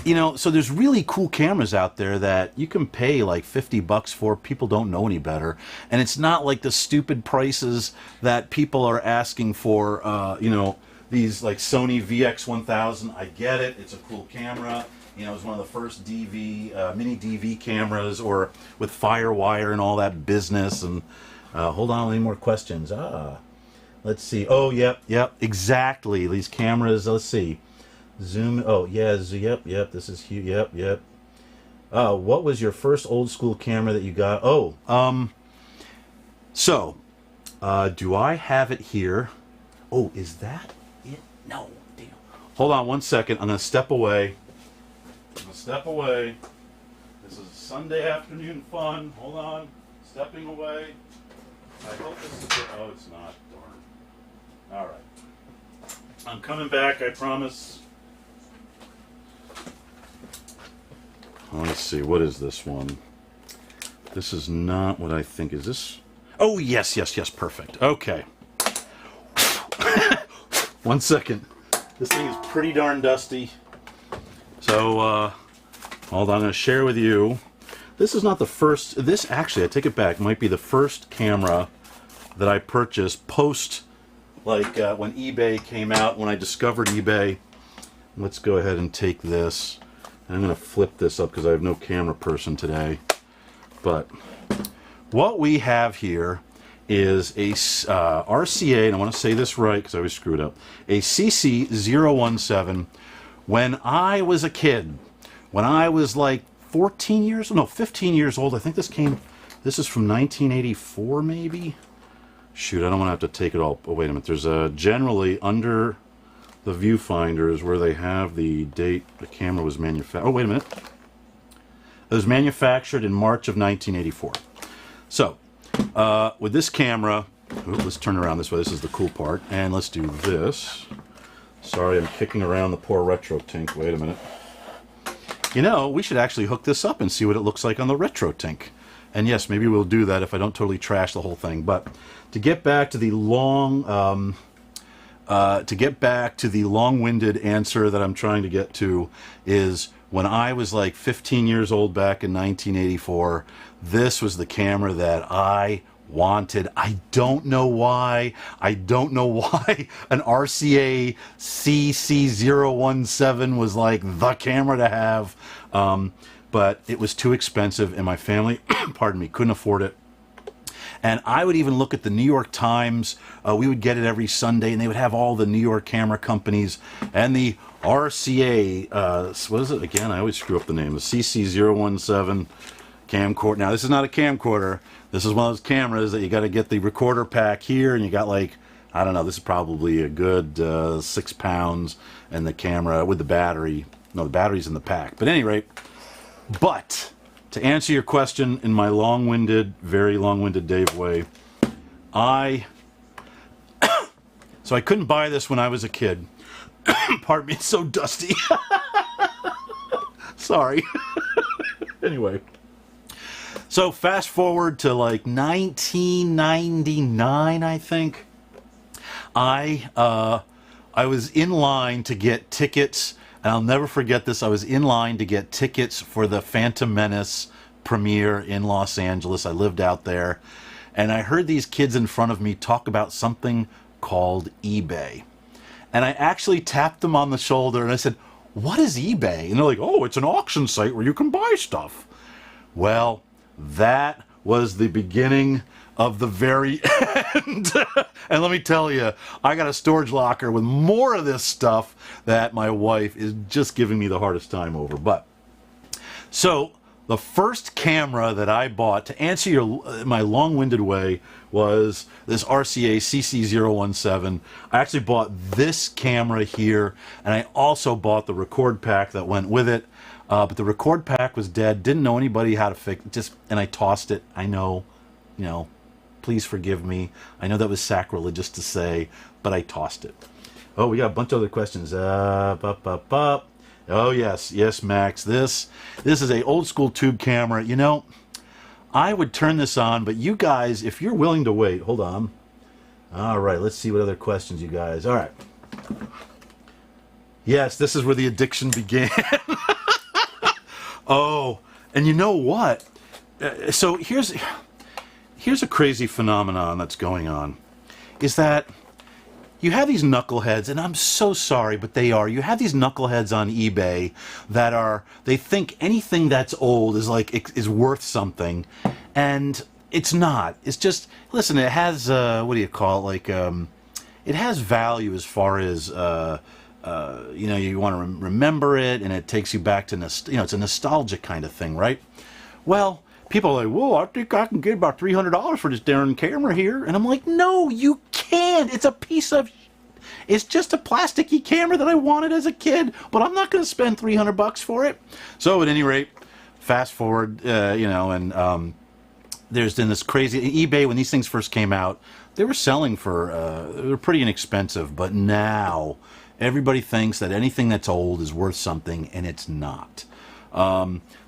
you know, so there's really cool cameras out there that you can pay like 50 bucks for. People don't know any better. And it's not like the stupid prices that people are asking for, you know, these like Sony VX1000. I get it. It's a cool camera. You know, it was one of the first DV, mini DV cameras, or with FireWire and all that business. And hold on, any more questions? Let's see. Oh, yep, exactly. These cameras, let's see. Zoom. Oh, yeah, yep. This is huge. Yep. What was your first old school camera that you got? Oh, so, do I have it here? Oh, is that it? No, damn. Hold on 1 second. I'm going to step away. This is Sunday afternoon fun. Hold on. Stepping away. I hope this is it. Oh, it's not. Darn. All right. I'm coming back, I promise. Let's see. What is this one? This is not what I think. Is this? Oh, yes. Perfect. Okay. 1 second. This thing is pretty darn dusty. So, hold on, I'm going to share with you. This is not the first, this actually, I take it back, might be the first camera that I purchased post, like, when eBay came out, when I discovered eBay. Let's go ahead and take this. I'm going to flip this up because I have no camera person today. But what we have here is a RCA, and I want to say this right because I always screw it up, a CC017. When I was a kid, when I was like 15 years old, I think this is from 1984 maybe? Shoot, I don't want to have to take it all. Oh, wait a minute. There's generally under the viewfinder is where they have the date the camera was manufactured. Oh, wait a minute. It was manufactured in March of 1984. So, with this camera, let's turn around this way. This is the cool part. And let's do this. Sorry, I'm kicking around the poor RetroTink. Wait a minute. You know, we should actually hook this up and see what it looks like on the RetroTink. And yes, maybe we'll do that if I don't totally trash the whole thing. But to get back to the long-winded answer that I'm trying to get to is when I was like 15 years old back in 1984, this was the camera that I wanted. I don't know why. An RCA CC017 was like the camera to have. But it was too expensive and my family, pardon me, couldn't afford it. And I would even look at the New York Times. We would get it every Sunday, and they would have all the New York camera companies and the RCA, what is it again? I always screw up the name. The CC017 camcorder. Now, this is not a camcorder. This is one of those cameras that you got to get the recorder pack here, and you got like, I don't know, this is probably a good 6 pounds, and the camera with the battery. No, the battery's in the pack. But at any rate, but to answer your question in my long-winded, very long-winded Dave way, so I couldn't buy this when I was a kid. Pardon me, it's so dusty. Sorry. Anyway. So fast forward to like 1999, I think. I was in line to get tickets, and I'll never forget this. I was in line to get tickets for the Phantom Menace premiere in Los Angeles. I lived out there, and I heard these kids in front of me talk about something called eBay. And I actually tapped them on the shoulder, and I said, "What is eBay?" And they're like, "Oh, it's an auction site where you can buy stuff." Well, that was the beginning of the very end. And let me tell you, I got a storage locker with more of this stuff that my wife is just giving me the hardest time over. But so the first camera that I bought, to answer my long-winded way, was this RCA CC017. I actually bought this camera here, and I also bought the record pack that went with it. But the record pack was dead. Didn't know anybody how to fix it. And I tossed it. I know, please forgive me. I know that was sacrilegious to say, but I tossed it. Oh, we got a bunch of other questions. Oh, yes, Max. This is a old school tube camera. I would turn this on, but you guys, if you're willing to wait, hold on. All right, let's see what other questions you guys. All right. Yes, this is where the addiction began. Oh, and you know what? So here's a crazy phenomenon that's going on, is that you have these knuckleheads, and I'm so sorry, but they are. You have these knuckleheads on eBay that they think anything that's old is worth something, and it's not. It's just, listen, it has, what do you call it? It has value as far as, you want to remember it, and it takes you back to, it's a nostalgic kind of thing, right? Well, people are like, whoa, I think I can get about $300 for this darn camera here. And I'm like, no, you can't. It's it's just a plasticky camera that I wanted as a kid, but I'm not going to spend $300 for it. So at any rate, fast forward, and there's been this crazy, eBay, when these things first came out, they were selling for, they were pretty inexpensive, but now everybody thinks that anything that's old is worth something, and it's not.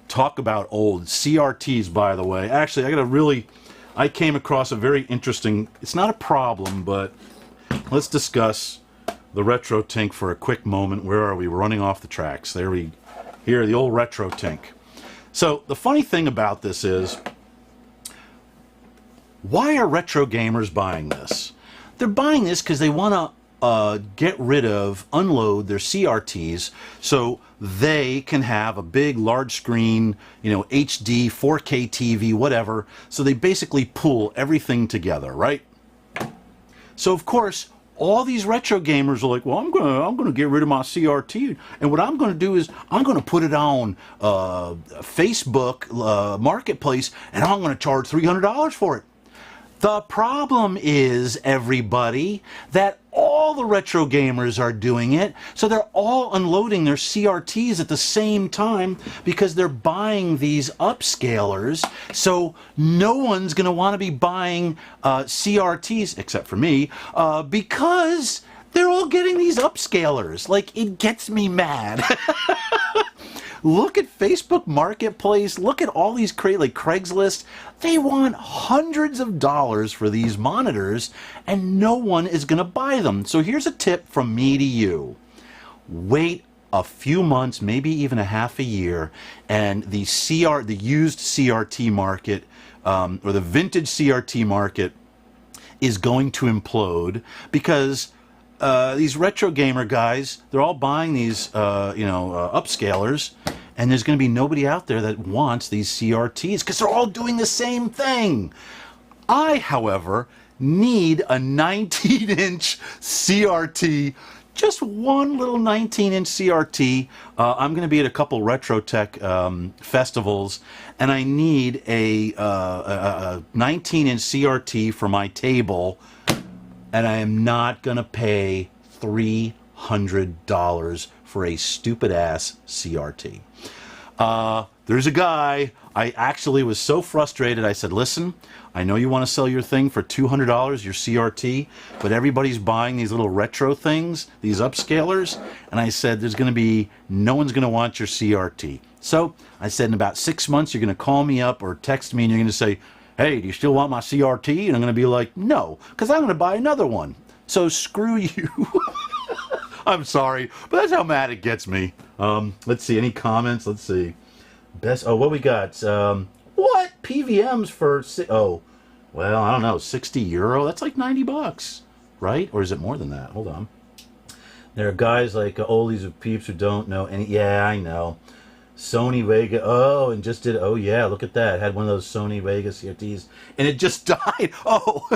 Talk about old. CRTs, by the way. Actually, I came across a very interesting, it's not a problem, but let's discuss the RetroTink for a quick moment. Where are we? We're running off the tracks. Here, the old RetroTink. So, the funny thing about this is, why are retro gamers buying this? They're buying this because they want to unload their CRTs so they can have a big, large screen, HD, 4K TV, whatever. So they basically pull everything together, right? So of course, all these retro gamers are like, well, I'm gonna get rid of my CRT, and what I'm gonna do is I'm gonna put it on Facebook Marketplace, and I'm gonna charge $300 for it. The problem is, everybody, that all the retro gamers are doing it, so they're all unloading their CRTs at the same time because they're buying these upscalers, so no one's going to want to be buying CRTs, except for me, because they're all getting these upscalers. It gets me mad. Look at Facebook Marketplace. Look at all these Craigslist. They want hundreds of dollars for these monitors, and no one is going to buy them. So here's a tip from me to you. Wait a few months, maybe even a half a year, and the used CRT market, or the vintage CRT market, is going to implode because these retro gamer guys, they're all buying these, upscalers, and there's going to be nobody out there that wants these CRTs because they're all doing the same thing. I, however, need a 19-inch CRT, just one little 19-inch CRT. I'm going to be at a couple RetroTink festivals, and I need a 19-inch CRT for my table, and I am not going to pay $300 for a stupid-ass CRT. There's a guy, I actually was so frustrated, I said, listen, I know you want to sell your thing for $200, your CRT, but everybody's buying these little retro things, these upscalers, and I said, no one's going to want your CRT. So I said, in about 6 months, you're going to call me up or text me, and you're going to say, hey, do you still want my CRT? And I'm going to be like, no, because I'm going to buy another one. So screw you. I'm sorry, but that's how mad it gets me. Let's see, any comments? Let's see. Best, oh, what we got? What? PVMs for, oh, well, I don't know, 60 euro? That's like 90 bucks, right? Or is it more than that? Hold on. There are guys like oldies of peeps who don't know any, yeah, I know. Sony Vega, oh, and just did, oh yeah, look at that. Had one of those Sony Vega CRTs, and it just died. Oh,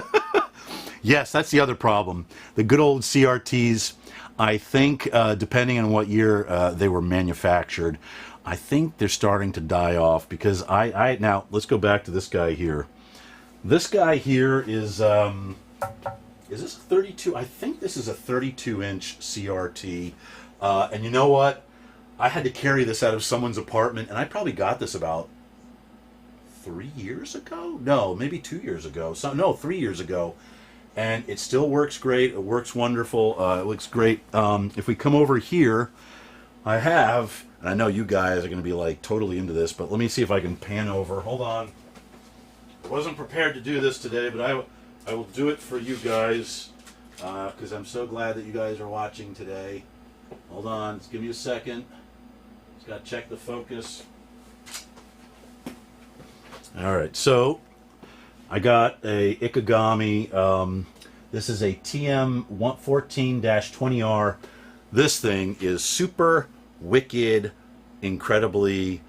yes, that's the other problem. The good old CRTs, I think, depending on what year they were manufactured, I think they're starting to die off because now, let's go back to this guy here. This guy here is this a 32? I think this is a 32-inch CRT. And you know what? I had to carry this out of someone's apartment, and I probably got this about 3 years ago? No, maybe 2 years ago. No, 3 years ago. And it still works great. It works wonderful. It looks great. If we come over here, I have, and I know you guys are going to be like totally into this, but let me see if I can pan over. Hold on. I wasn't prepared to do this today, but I will do it for you guys because I'm so glad that you guys are watching today. Hold on. Just give me a second. Just got to check the focus. All right. So I got a Ikegami. This is a TM14-20R. This thing is super wicked, incredibly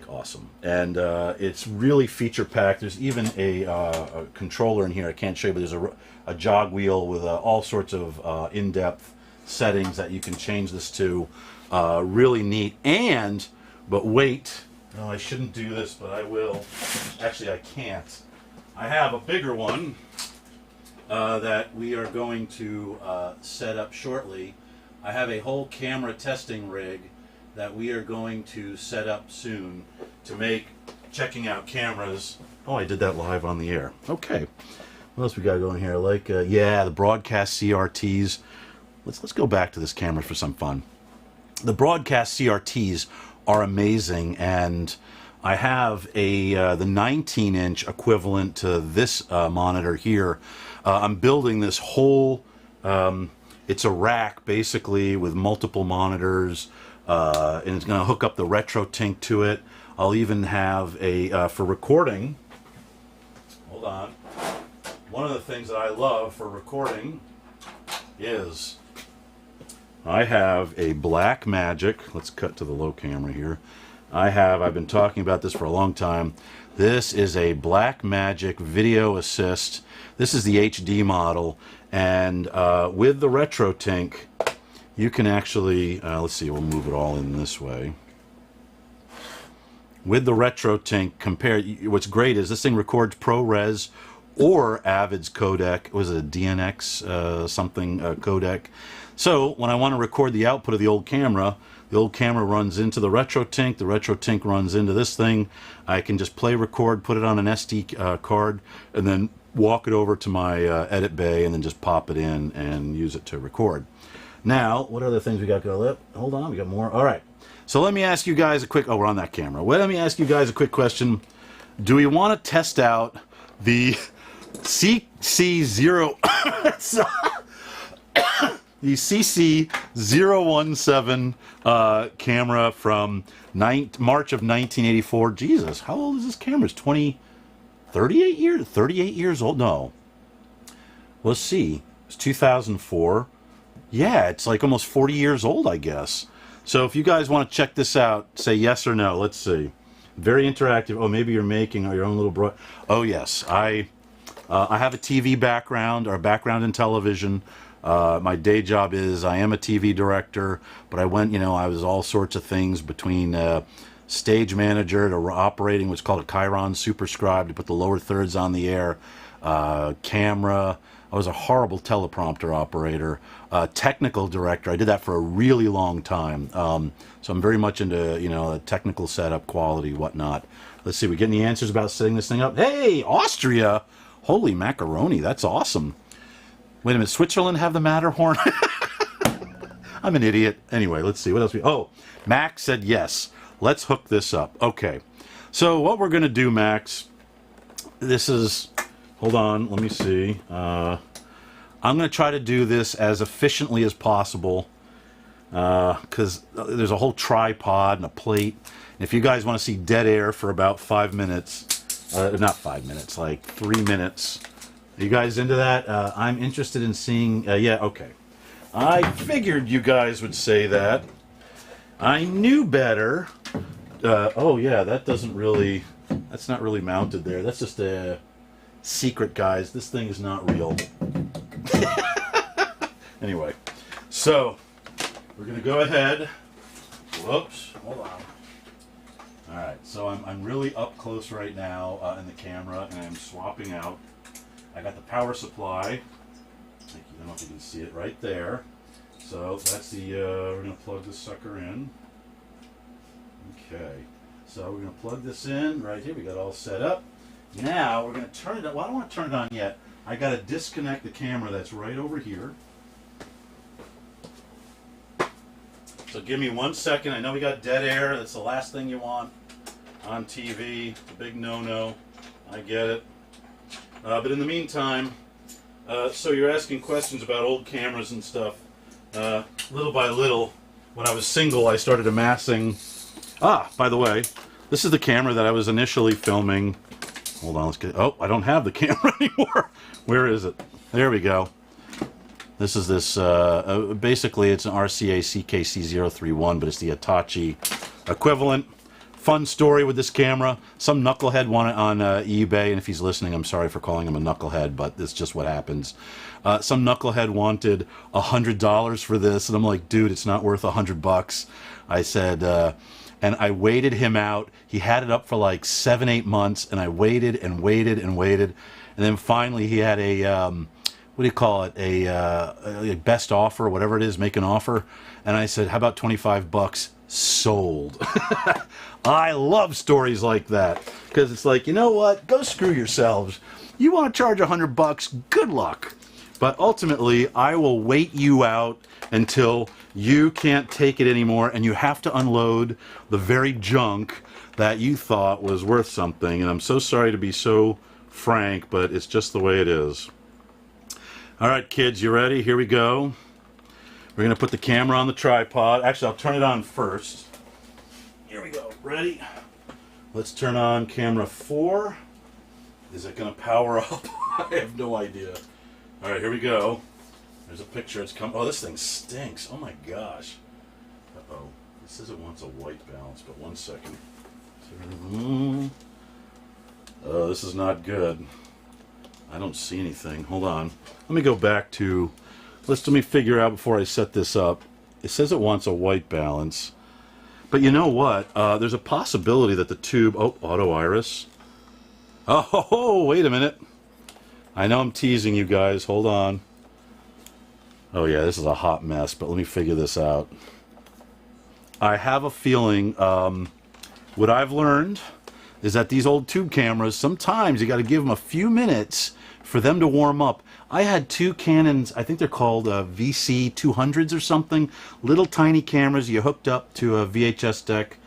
awesome, and it's really feature packed. There's even a controller in here. I can't show you, but there's a jog wheel with all sorts of in-depth settings that you can change this to. Really neat. But wait, no, I shouldn't do this, but I will. Actually, I can't. I have a bigger one that we are going to set up shortly. I have a whole camera testing rig that we are going to set up soon to make checking out cameras. Oh, I did that live on the air. Okay. What else we got going here? Yeah, the broadcast CRTs. Let's go back to this camera for some fun. The broadcast CRTs are amazing, and I have the 19-inch equivalent to this monitor here. I'm building this whole, it's a rack basically with multiple monitors, and it's going to hook up the RetroTink to it. I'll even have a, for recording, hold on, one of the things that I love for recording is I have a Blackmagic. Let's cut to the low camera here. I've been talking about this for a long time. This is a Blackmagic Video Assist. This is the HD model, and with the RetroTink, you can actually, let's see, we'll move it all in this way. With the RetroTink, what's great is this thing records ProRes or Avid's codec. Was it a DNX something codec? So when I want to record the output of the old camera runs into the RetroTink runs into this thing. I can just play record, put it on an SD card, and then walk it over to my edit bay and then just pop it in and use it to record. Now, what other things we got going? Hold on, we got more. All right. So let me ask you guys a quick, oh, we're on that camera. Well, let me ask you guys a quick question. Do we want to test out the CC0 the CC017 camera from March of 1984. Jesus, how old is this camera? It's 38 years old? No. Let's see. It's 2004. Yeah, it's like almost 40 years old, I guess. So if you guys want to check this out, say yes or no. Let's see. Very interactive. Oh, maybe you're making your own little oh, yes. I have a TV background, or a background in television. My day job is I am a TV director, but I went, I was all sorts of things between stage manager to operating what's called a Chiron superscribe to put the lower thirds on the air, camera. I was a horrible teleprompter operator, technical director. I did that for a really long time. So I'm very much into, technical setup, quality, whatnot. Let's see, we getting the answers about setting this thing up. Hey, Austria! Holy macaroni, that's awesome. Wait a minute, Switzerland have the Matterhorn? I'm an idiot. Anyway, let's see, what else oh, Max said yes. Let's hook this up. Okay, so what we're going to do, Max, this is, hold on, let me see. I'm going to try to do this as efficiently as possible because there's a whole tripod and a plate. And if you guys want to see dead air for about 5 minutes, not 5 minutes, like 3 minutes. Are you guys into that? I'm interested in seeing, yeah, okay. I figured you guys would say that. I knew better. Oh yeah, that doesn't really, that's not really mounted there. That's just a secret, guys. This thing is not real. Anyway, so we're gonna go ahead. Whoops, hold on. All right, so I'm really up close right now in the camera, and I'm swapping out. I got the power supply. I don't know if you can see it right there. So that's the, we're gonna plug this sucker in. Okay, so we're gonna plug this in right here. We got it all set up. Now we're gonna turn it on. Well, I don't want to turn it on yet. I gotta disconnect the camera that's right over here. So give me 1 second. I know we got dead air. That's the last thing you want on TV. It's a big no-no. I get it. But in the meantime, so you're asking questions about old cameras and stuff. Little by little, when I was single, I started amassing. Ah, by the way, this is the camera that I was initially filming. Hold on, let's get. Oh, I don't have the camera anymore. Where is it? There we go. This is this. Basically, it's an RCA CKC031, but it's the Hitachi equivalent. Fun story with this camera. Some knucklehead won it on eBay, and if he's listening, I'm sorry for calling him a knucklehead, but it's just what happens. Some knucklehead wanted $100 for this, and I'm like, dude, it's not worth $100. I said, and I waited him out. He had it up for like 7-8 months, and I waited and waited and waited, and then finally he had a, what do you call it, a best offer, whatever it is, make an offer, and I said, how about $25? Sold. I love stories like that because it's like, you know what? Go screw yourselves. You want to charge $100? Good luck. But ultimately, I will wait you out until you can't take it anymore and you have to unload the very junk that you thought was worth something. And I'm so sorry to be so frank, but it's just the way it is. All right, kids, you ready? Here we go. We're going to put the camera on the tripod. Actually, I'll turn it on first. Here we go. Ready? Let's turn on camera 4. Is it going to power up? I have no idea. All right, here we go. There's a picture. It's come. Oh, this thing stinks. Oh, my gosh. Uh-oh. It says it wants a white balance, but 1 second. Oh, this is not good. I don't see anything. Hold on. Let me go back to... Let me figure out before I set this up. It says it wants a white balance. But you know what? There's a possibility that the tube... Oh, auto iris. Oh, wait a minute. I know I'm teasing you guys. Hold on. Oh, yeah, this is a hot mess, but let me figure this out. I have a feeling what I've learned is that these old tube cameras, sometimes you got to give them a few minutes for them to warm up. I had 2 Canons, I think they're called VC200s or something, little tiny cameras you hooked up to a VHS deck,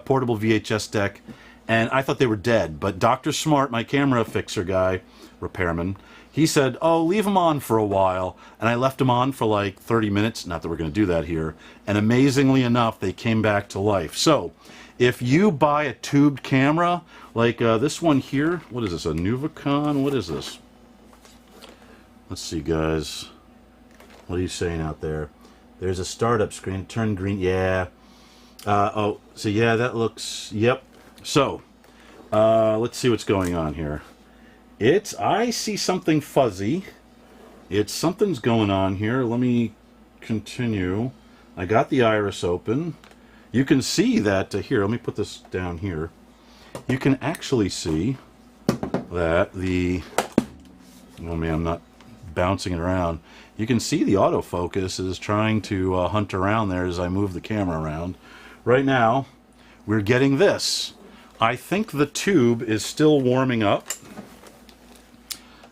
portable VHS deck, and I thought they were dead. But Dr. Smart, my camera fixer guy, repairman, he said, oh, leave them on for a while. And I left them on for like 30 minutes, not that we're going to do that here, and amazingly enough, they came back to life. So, if you buy a tubed camera, like this one here, what is this, a Nuvicon? What is this? Let's see, guys. What are you saying out there? There's a startup screen. Turn green. Yeah. Oh, so yeah, that looks... Yep. So, let's see what's going on here. I see something fuzzy. Something's going on here. Let me continue. I got the iris open. You can see that, here, let me put this down here. You can actually see that oh man, I'm not bouncing it around. You can see the autofocus is trying to hunt around there as I move the camera around. Right now, we're getting this. I think the tube is still warming up.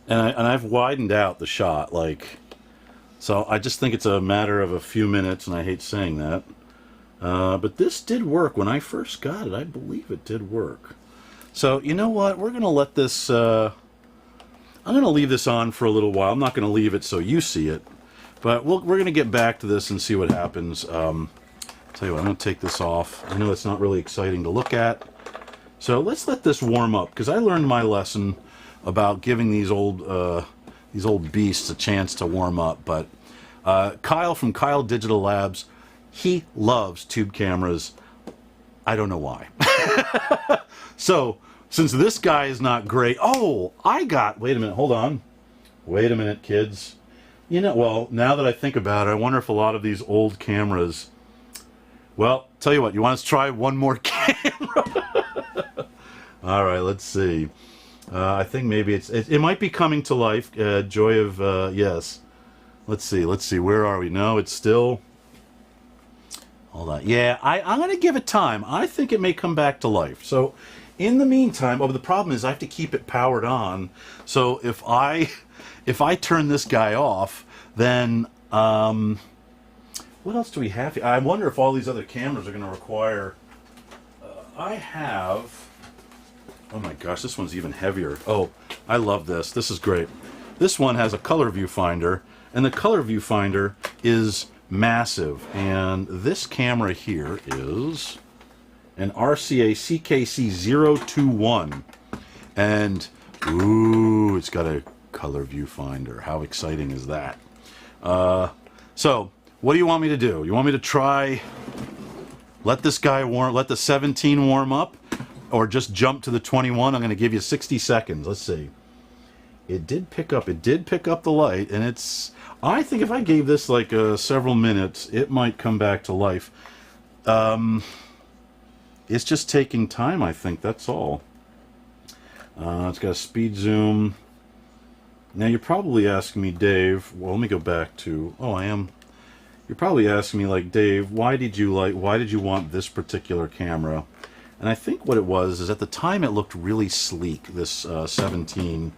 And I've widened out the shot, like, so I just think it's a matter of a few minutes, and I hate saying that. But this did work when I first got it. I believe it did work. So, you know what? We're going to let this, I'm going to leave this on for a little while. I'm not going to leave it so you see it. But we're going to get back to this and see what happens. Tell you what, I'm going to take this off. I know it's not really exciting to look at. So let's let this warm up, because I learned my lesson about giving these old beasts a chance to warm up. But Kyle from Kyle Digital Labs, he loves tube cameras. I don't know why. So since this guy is not great, wait a minute, hold on, wait a minute, kids. You know, well, now that I think about it, I wonder if a lot of these old cameras, well, tell you what, you want us to try one more camera? All right, let's see. I think maybe it might be coming to life. Joy of, yes. Let's see, where are we? No, it's still, hold on. Yeah, I'm going to give it time. I think it may come back to life. So, in the meantime, the problem is I have to keep it powered on. So, if I turn this guy off, then, what else do we have here? I wonder if all these other cameras are going to require, I have, oh my gosh, this one's even heavier. Oh, I love this. This is great. This one has a color viewfinder, and the color viewfinder is massive. And this camera here is an RCA CKC021. And, ooh, it's got a color viewfinder. How exciting is that? So, what do you want me to do? You want me to try, let this guy let the 17 warm up? Or just jump to the 21. I'm going to give you 60 seconds. Let's see. It did pick up the light, and I think if I gave this like several minutes, it might come back to life. It's just taking time, I think, that's all. It's got a speed zoom. Now you're probably asking me, Dave, well, let me go back to, you're probably asking me, like, Dave, why did you want this particular camera? And I think what it was is at the time it looked really sleek. This 17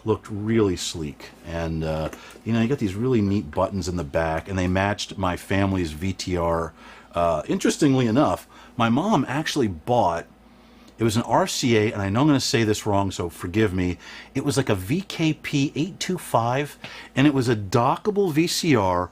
looked really sleek. And, you know, you got these really neat buttons in the back, and they matched my family's VTR. Interestingly enough, my mom actually bought, it was an RCA, and I know I'm going to say this wrong, so forgive me. It was like a VKP 825, and it was a dockable VCR.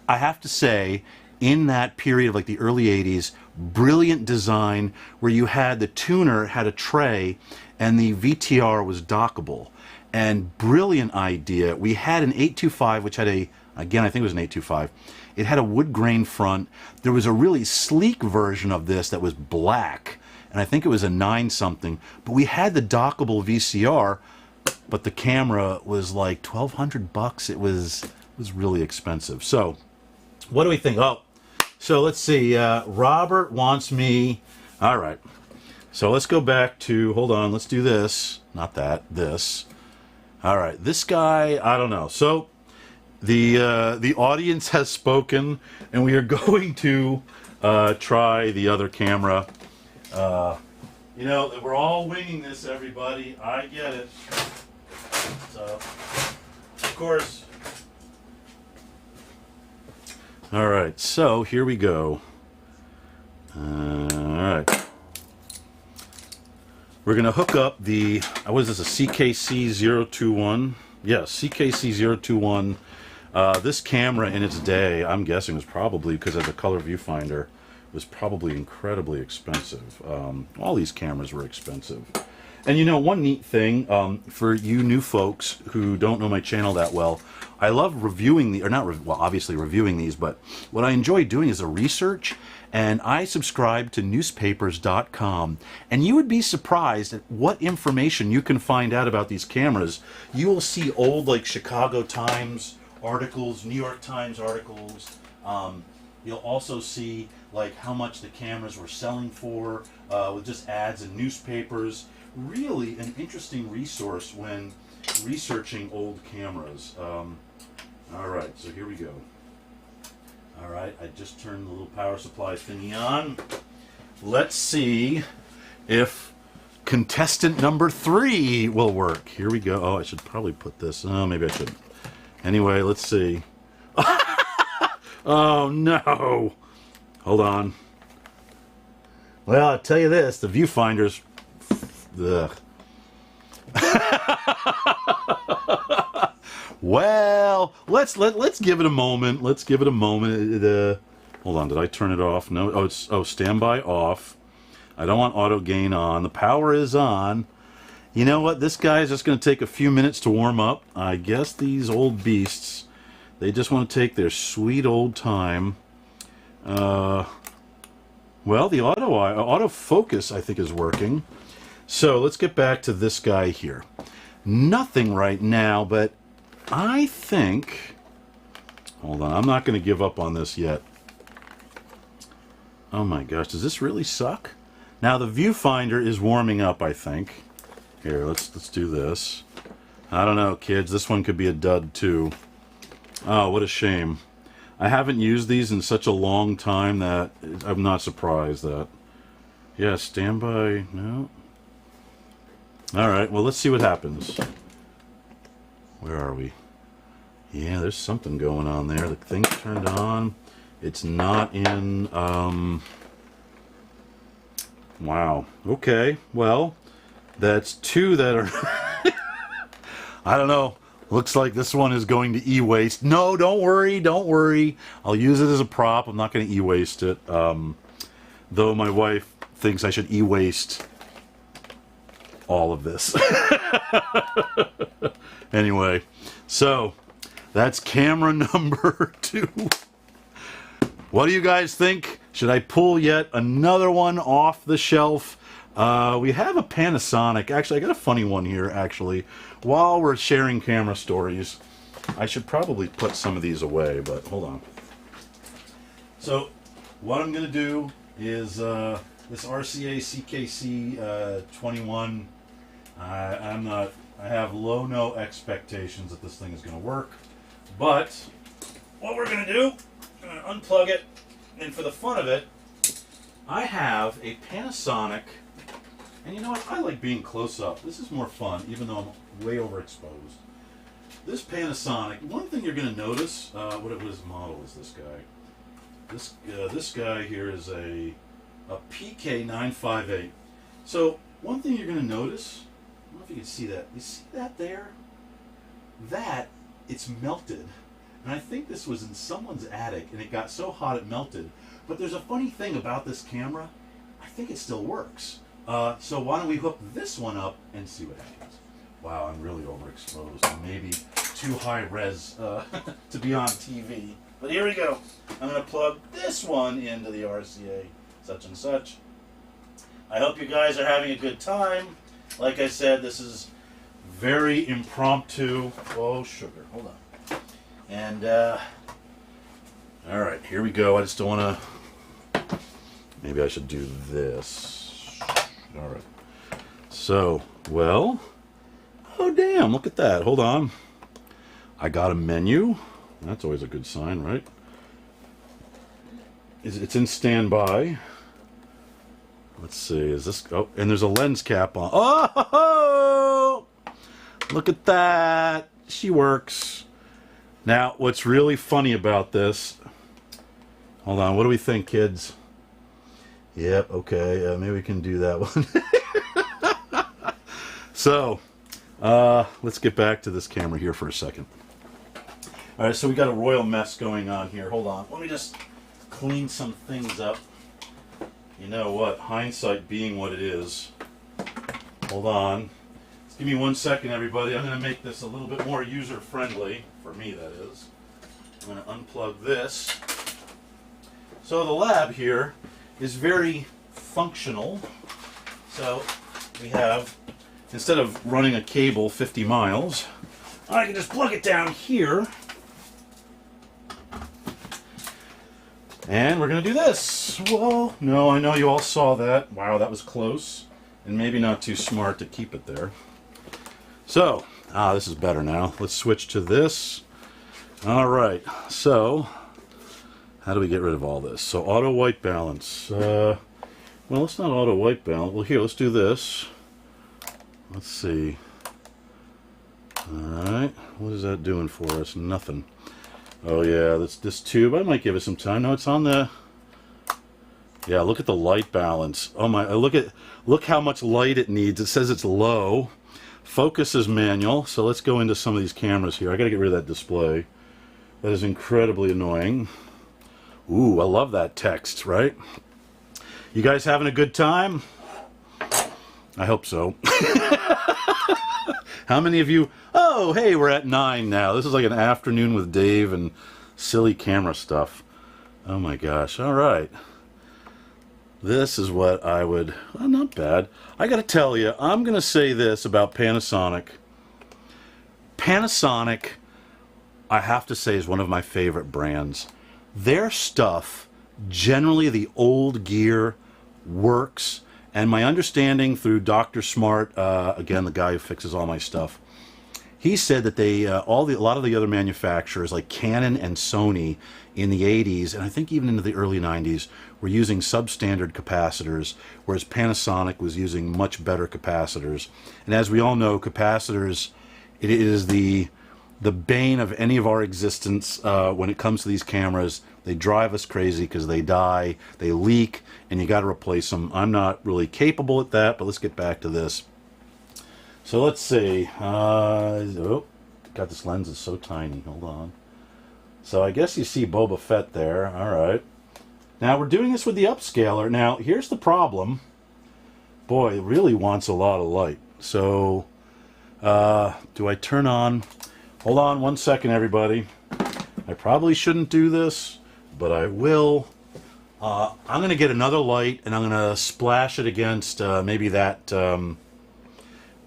I have to say, in that period of like the early 80s, brilliant design where you had the tuner had a tray and the VTR was dockable, and brilliant idea. We had an 825 which had again I think it was an 825. It had a wood grain front. There was a really sleek version of this that was black, and I think it was a 9 something, but we had the dockable VCR, but the camera was like $1,200. It was really expensive. So what do we think? So let's see, Robert wants me, all right, so let's go back to, hold on, let's do this, not that, this. All right, this guy, I don't know. So the audience has spoken, and we are going to try the other camera. You know, we're all winging this, everybody, I get it. So, of course. All right, so here we go. All right. We're going to hook up the, what is this, a CKC021? Yes, CKC021. This camera in its day, I'm guessing, was probably, because of the color viewfinder, was probably incredibly expensive. All these cameras were expensive. And you know, one neat thing for you new folks who don't know my channel that well, I love reviewing the, or not, well, obviously reviewing these, but what I enjoy doing is a research, and I subscribe to newspapers.com, and you would be surprised at what information you can find out about these cameras. You will see old, like, Chicago Times articles, New York Times articles. You'll also see, like, how much the cameras were selling for, with just ads in newspapers. Really an interesting resource when researching old cameras. Alright, so here we go. Alright, I just turned the little power supply thingy on. Let's see if contestant number 3 will work. Here we go. Oh, I should probably put this. Oh, maybe I shouldn't. Anyway, let's see. Oh, no. Hold on. Well, I'll tell you this. The viewfinder's... Ugh. Well, let's give it a moment. Let's give it a moment. Hold on, did I turn it off? No. Oh, it's standby off. I don't want auto gain on. The power is on. You know what? This guy is just going to take a few minutes to warm up. I guess these old beasts, they just want to take their sweet old time. Well, the autofocus I think is working. So let's get back to this guy here. Nothing right now, but I think... Hold on, I'm not going to give up on this yet. Oh my gosh, does this really suck? Now the viewfinder is warming up, I think. Here, let's do this. I don't know, kids. This one could be a dud too. Oh, what a shame. I haven't used these in such a long time that I'm not surprised that... Yeah, standby... No. Alright, well, let's see what happens. Where are we? Yeah, there's something going on there. The thing's turned on. It's not in... Wow. Okay, well, that's 2 that are... I don't know. Looks like this one is going to e-waste. No, don't worry, don't worry. I'll use it as a prop. I'm not going to e-waste it. Though my wife thinks I should e-waste all of this. Anyway, so that's camera number 2. What do you guys think? Should I pull yet another one off the shelf? We have a Panasonic. Actually, I got a funny one here, actually. While we're sharing camera stories, I should probably put some of these away, but hold on. So, what I'm going to do is this RCA CKC 21. I have no expectations that this thing is going to work, but what we're going to do, I'm going to unplug it, and for the fun of it, I have a Panasonic, and you know what, I like being close up. This is more fun, even though I'm way overexposed. This Panasonic, one thing you're going to notice, what his model is this guy. This guy here is a PK958. So, one thing you're going to notice, I don't know if you can see that. You see that there? That, it's melted. And I think this was in someone's attic, and it got so hot it melted. But there's a funny thing about this camera. I think it still works. So why don't we hook this one up and see what happens. Wow, I'm really overexposed. Maybe too high res to be on TV. But here we go. I'm going to plug this one into the RCA such and such. I hope you guys are having a good time. Like I said, this is very impromptu. Oh, sugar. Hold on. And, alright, here we go. I just don't want to... Maybe I should do this. Alright. So, well... Oh, damn, look at that. Hold on. I got a menu. That's always a good sign, right? It's in standby. Let's see, is this... Oh, and there's a lens cap on. Oh! Look at that. She works. Now, what's really funny about this... Hold on, what do we think, kids? Yep, okay, maybe we can do that one. So, let's get back to this camera here for a second. Alright, so we got a royal mess going on here. Hold on, let me just clean some things up. You know what, hindsight being what it is, Hold on. Just give me 1 second, everybody. I'm going to make this a little bit more user-friendly, for me that is. I'm going to unplug this. So the lab here is very functional. So we have, instead of running a cable 50 miles, I can just plug it down here. And we're going to do this. Whoa. No, I know you all saw that. Wow, that was close. And maybe not too smart to keep it there. So, this is better now. Let's switch to this. All right. So, how do we get rid of all this? So, auto white balance. Well, it's not auto white balance. Well, here, let's do this. Let's see. All right. What is that doing for us? Nothing. Oh yeah, this tube. I might give it some time. No, it's on the. Yeah, look at the light balance. Oh my! Look how much light it needs. It says it's low. Focus is manual. So let's go into some of these cameras here. I got to get rid of that display. That is incredibly annoying. Ooh, I love that text. Right? You guys having a good time? I hope so. How many of you... Oh, hey, we're at 9 now. This is like an afternoon with Dave and silly camera stuff. Oh my gosh. All right. This is what I would... Well, not bad. I got to tell you, I'm going to say this about Panasonic. Panasonic, I have to say, is one of my favorite brands. Their stuff, generally the old gear, works. And my understanding through Dr. Smart, again, the guy who fixes all my stuff, he said that they, a lot of the other manufacturers like Canon and Sony in the 80s, and I think even into the early 90s, were using substandard capacitors, whereas Panasonic was using much better capacitors. And as we all know, capacitors, it is the bane of any of our existence when it comes to these cameras. They drive us crazy because they die, they leak, and you got to replace them. I'm not really capable at that, but let's get back to this. So let's see. Oh, God, this lens is so tiny. Hold on. So I guess you see Boba Fett there. All right. Now we're doing this with the upscaler. Now here's the problem. Boy, it really wants a lot of light. So do I turn on? Hold on 1 second, everybody. I probably shouldn't do this, but I will. I'm going to get another light, and I'm going to splash it against maybe that.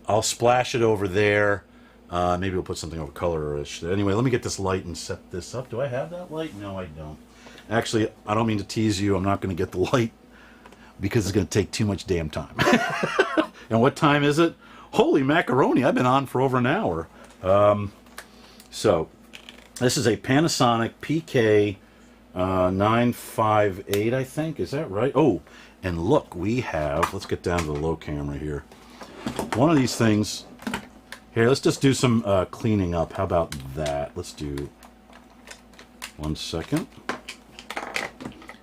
I'll splash it over there. Maybe we'll put something over color-ish. Anyway, let me get this light and set this up. Do I have that light? No, I don't. Actually, I don't mean to tease you. I'm not going to get the light because it's going to take too much damn time. And what time is it? Holy macaroni, I've been on for over an hour. So, this is a Panasonic PK 958, I think. Is that right? Oh, and look, we have... Let's get down to the low camera here. One of these things... Here, let's just do some cleaning up. How about that? Let's do... 1 second.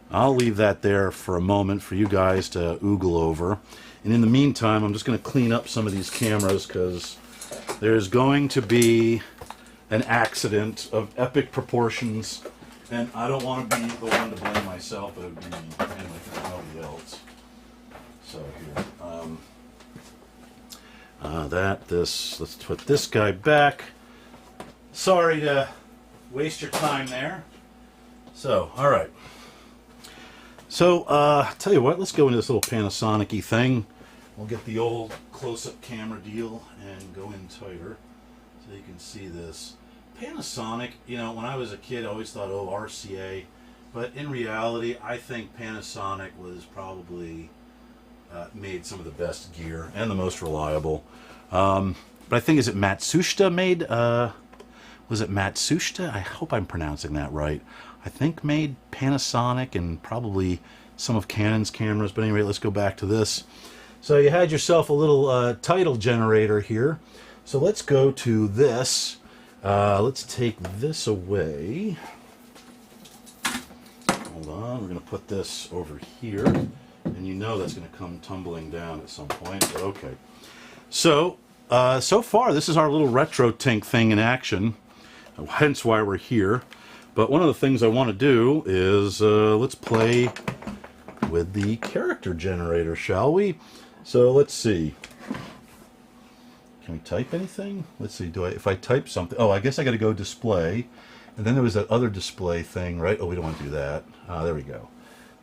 I'll leave that there for a moment for you guys to oogle over. And in the meantime, I'm just going to clean up some of these cameras because there's going to be an accident of epic proportions. And I don't want to be the one to blame myself, but it would be me. Anyway, because nobody else. So here. Let's put this guy back. Sorry to waste your time there. So, all right. So, tell you what, let's go into this little Panasonic-y thing. We'll get the old close-up camera deal and go in tighter so you can see this. Panasonic, you know, when I was a kid, I always thought, oh, RCA. But in reality, I think Panasonic was probably made some of the best gear and the most reliable. But I think, is it Matsushita made, was it Matsushita? I hope I'm pronouncing that right. I think made Panasonic and probably some of Canon's cameras. But anyway, let's go back to this. So you had yourself a little title generator here. So let's go to this. Let's take this away. Hold on, we're going to put this over here. And you know that's going to come tumbling down at some point. But okay. So, so far, this is our little RetroTink thing in action. Hence why we're here. But one of the things I want to do is, let's play with the character generator, shall we? So let's see. Can we type anything? Let's see, if I type something, oh, I guess I got to go display. And then there was that other display thing, right? Oh, we don't want to do that. There we go.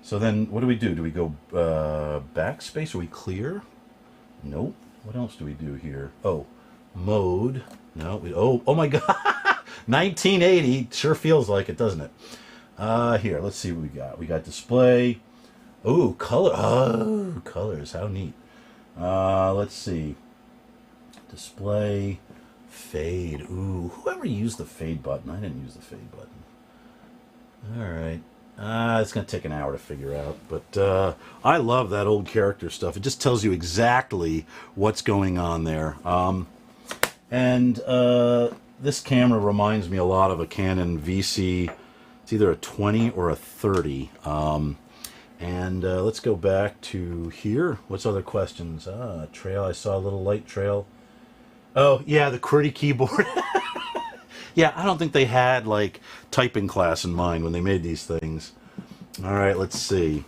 So then what do we do? Do we go backspace? Are we clear? Nope. What else do we do here? Oh, mode. No. Oh my God. 1980. Sure feels like it, doesn't it? Here, let's see what we got. We got display. Oh, color. Oh, colors. How neat. Let's see. Display. Fade. Ooh, whoever used the fade button? I didn't use the fade button. All right. It's going to take an hour to figure out, but I love that old character stuff. It just tells you exactly what's going on there. And this camera reminds me a lot of a Canon VC. It's either a 20 or a 30. And let's go back to here. What's other questions? Trail. I saw a little light trail. Oh, yeah, the QWERTY keyboard. Yeah, I don't think they had, like, typing class in mind when they made these things. All right, let's see.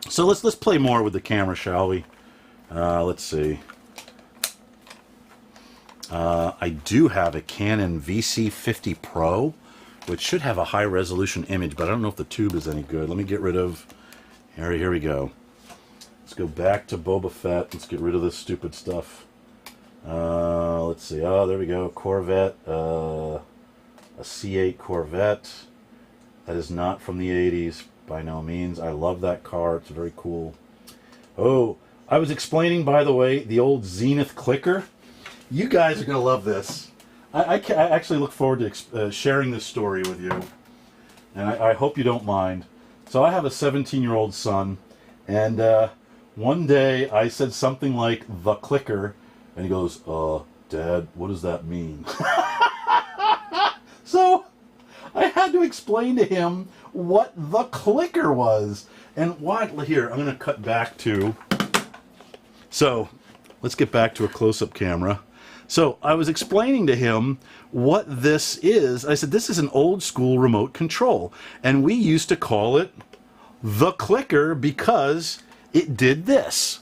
So let's play more with the camera, shall we? Let's see. I do have a Canon VC50 Pro, which should have a high-resolution image, but I don't know if the tube is any good. Let me get rid of... Here we go. Let's go back to Boba Fett. Let's get rid of this stupid stuff. Let's see. Oh, there we go. Corvette. A C8 Corvette. That is not from the 80s by no means. I love that car. It's very cool. Oh, I was explaining, by the way, the old Zenith clicker. You guys are going to love this. I actually look forward to sharing this story with you. And I hope you don't mind. So I have a 17-year-old son. And one day I said something like, the clicker. And he goes, Dad, what does that mean? So I had to explain to him what the clicker was. And what, here, I'm going to cut back to, so let's get back to a close-up camera. So I was explaining to him what this is. I said, this is an old school remote control. And we used to call it the clicker because it did this.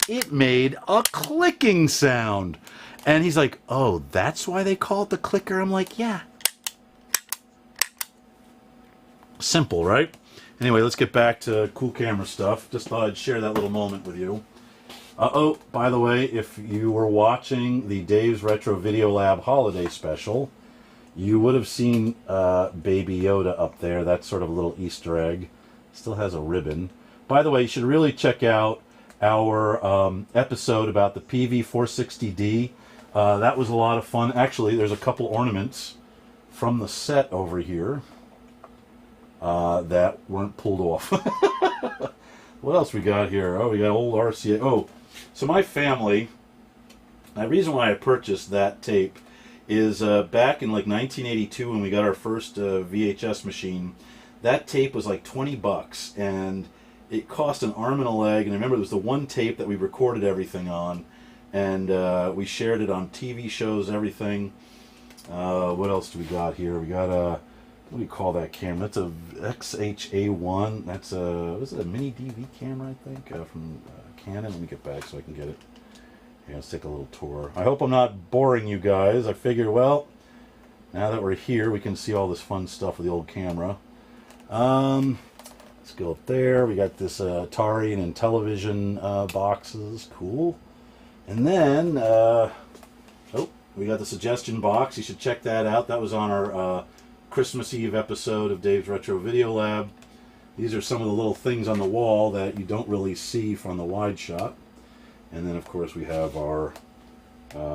It made a clicking sound. And he's like, oh, that's why they call it the clicker? I'm like, yeah. Simple, right? Anyway, let's get back to cool camera stuff. Just thought I'd share that little moment with you. Oh, by the way, if you were watching the Dave's Retro Video Lab holiday special, you would have seen Baby Yoda up there. That's sort of a little Easter egg. Still has a ribbon. By the way, you should really check out our episode about the PV460D. That was a lot of fun. Actually, there's a couple ornaments from the set over here that weren't pulled off. What else we got here? Oh, we got old RCA. Oh, so my family, the reason why I purchased that tape is back in like 1982 when we got our first VHS machine, that tape was like 20 bucks and it cost an arm and a leg. And I remember it was the one tape that we recorded everything on, and we shared it on TV shows, everything. What else do we got here? We got a, what do you call that camera? That's a XHA1. That's a, was it a mini DV camera, I think, from Canon? Let me get back so I can get it. Yeah, let's take a little tour. I hope I'm not boring you guys. I figured, well, now that we're here, we can see all this fun stuff with the old camera. Let's go up there. We got this Atari and Intellivision boxes. Cool. And then, oh, we got the suggestion box. You should check that out. That was on our Christmas Eve episode of Dave's Retro Video Lab. These are some of the little things on the wall that you don't really see from the wide shot. And then, of course, we have our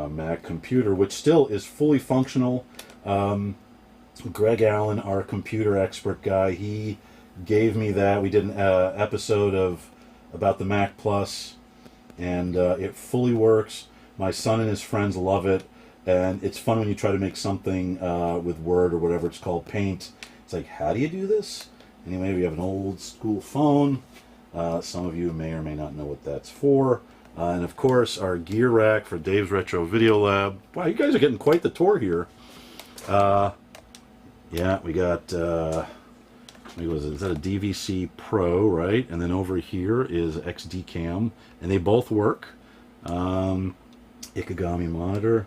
Mac computer, which still is fully functional. Greg Allen, our computer expert guy, he gave me that. We did an episode about the Mac Plus, and it fully works. My son and his friends love it, and it's fun when you try to make something with Word or whatever it's called, Paint. It's like, how do you do this? Anyway, we have an old school phone. Some of you may or may not know what that's for. And of course, our gear rack for Dave's Retro Video Lab. Wow, you guys are getting quite the tour here. Yeah, we got Is that a DVC Pro, right? And then over here is XD Cam, and they both work. Ikegami monitor.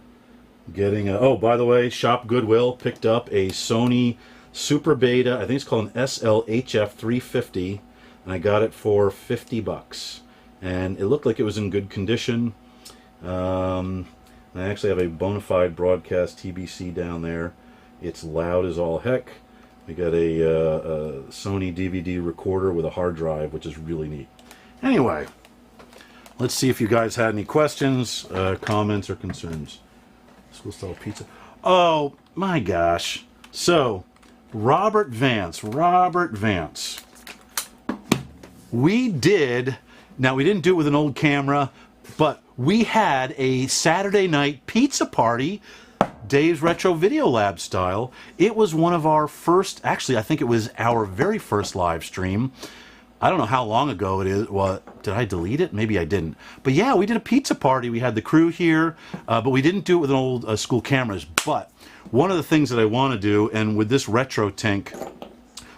Getting a, oh, by the way, Shop Goodwill picked up a Sony Super Beta. I think it's called an SLHF 350, and I got it for $50. And it looked like it was in good condition. I actually have a bona fide broadcast TBC down there. It's loud as all heck. We got a Sony DVD recorder with a hard drive, which is really neat. Anyway, let's see if you guys had any questions, comments, or concerns. School style pizza. Oh my gosh. So, Robert Vance. We did, now we didn't do it with an old camera, but we had a Saturday night pizza party, Dave's Retro Video Lab style. It was one of our first, actually I think it was our very first live stream. I don't know how long ago it is. Well, did I delete it? Maybe I didn't. But yeah, we did a pizza party. We had the crew here, but we didn't do it with an old school cameras. But one of the things that I want to do, and with this RetroTink,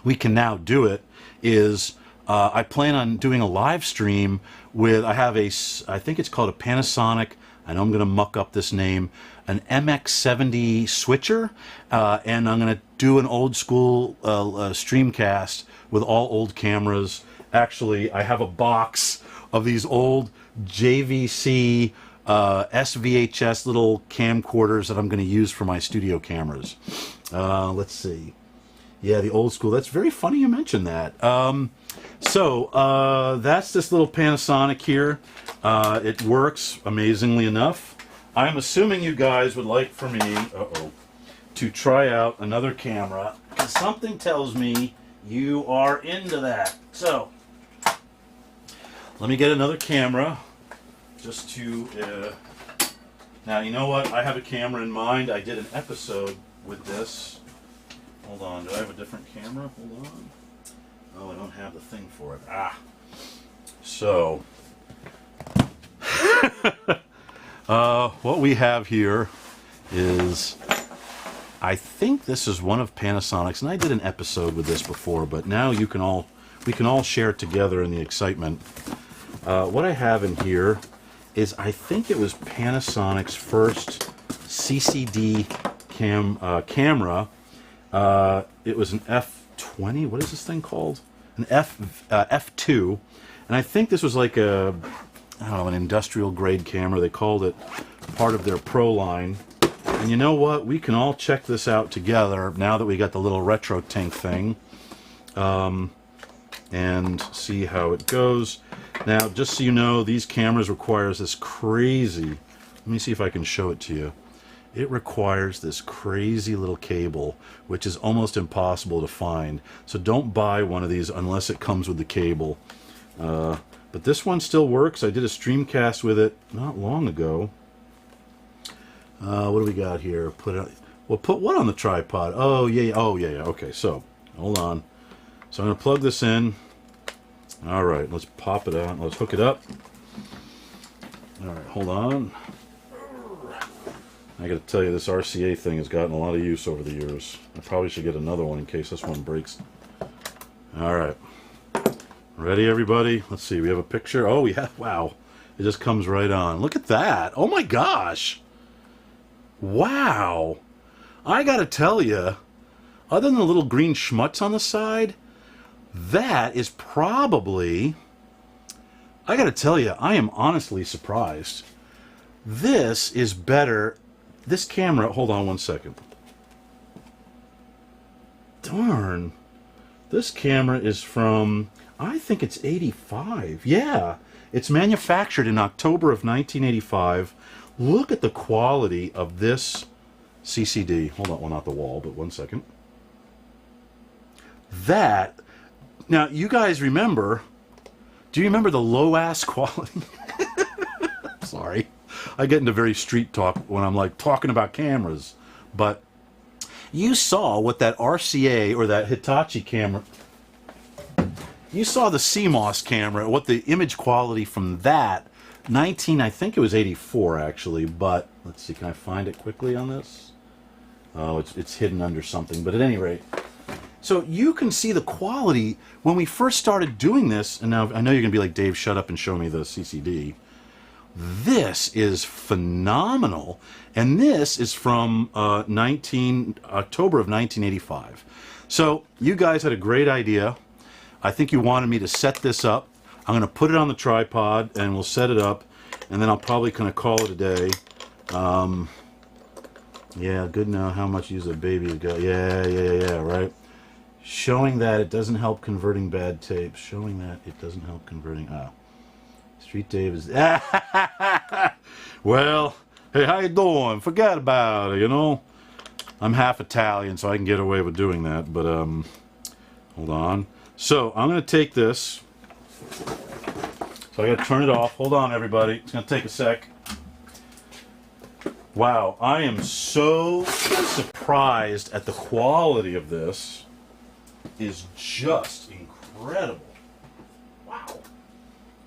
we can now do it, is I plan on doing a live stream with, I have a, I think it's called a Panasonic, I know I'm going to muck up this name, an MX70 switcher, and I'm going to do an old school streamcast with all old cameras. Actually, I have a box of these old JVC S-VHS little camcorders that I'm going to use for my studio cameras. Let's see. Yeah, the old school. That's very funny you mentioned that. So that's this little Panasonic here. It works amazingly enough. I'm assuming you guys would like for me to try out another camera, because something tells me you are into that. So let me get another camera just to now, you know what, I have a camera in mind. I did an episode with this. Hold on, do I have a different camera? Hold on. Oh, I don't have the thing for it. So what we have here is, I think this is one of Panasonic's, and I did an episode with this before, but now we can all share together in the excitement. What I have in here is, I think it was Panasonic's first CCD camera. It was an F20. What is this thing called? An F2, and I think this was like a, I don't know, an industrial grade camera. They called it part of their Pro line. And you know what? We can all check this out together now that we got the little RetroTink thing, and see how it goes. Now, just so you know, these cameras requires this crazy, let me see if I can show it to you. It requires this crazy little cable, which is almost impossible to find. So don't buy one of these unless it comes with the cable. But this one still works. I did a streamcast with it not long ago. What do we got here? Well, put what on the tripod? Oh yeah. Okay, so hold on. So I'm gonna plug this in. All right, let's pop it out. Let's hook it up. All right, hold on. I gotta tell you, this RCA thing has gotten a lot of use over the years. I probably should get another one in case this one breaks. All right, ready, everybody? Let's see. We have a picture. Oh, yeah. Wow, it just comes right on. Look at that. Oh my gosh. Wow. I gotta tell you, other than the little green schmutz on the side, that is probably, I gotta tell you, I am honestly surprised. This is better. This camera, hold on one second. Darn. This camera is from, I think it's 85. Yeah. It's manufactured in October of 1985. Look at the quality of this CCD. Hold on, well, not the wall, but one second. That, now you guys remember, do you remember the low-ass quality? Sorry. I get into very street talk when I'm like talking about cameras, but you saw what that RCA or that Hitachi camera, you saw the CMOS camera, what the image quality from that, I think it was 84 actually, but let's see, can I find it quickly on this? Oh, it's hidden under something, but at any rate, So you can see the quality when we first started doing this, and now I know you're going to be like, Dave, shut up and show me the CCD. This is phenomenal, and this is from October of 1985. So you guys had a great idea. I think you wanted me to set this up. I'm going to put it on the tripod, and we'll set it up, and then I'll probably kind of call it a day. Yeah, good now. How much use a baby you got? Yeah, right. Showing that it doesn't help converting bad tapes. Showing that it doesn't help converting... Street Dave is... Well, hey, how you doing? Forget about it, you know? I'm half Italian, so I can get away with doing that, but, hold on. So, I'm going to take this. So, I got to turn it off. Hold on, everybody. It's going to take a sec. Wow, I am so surprised at the quality of this. Is just incredible. Wow.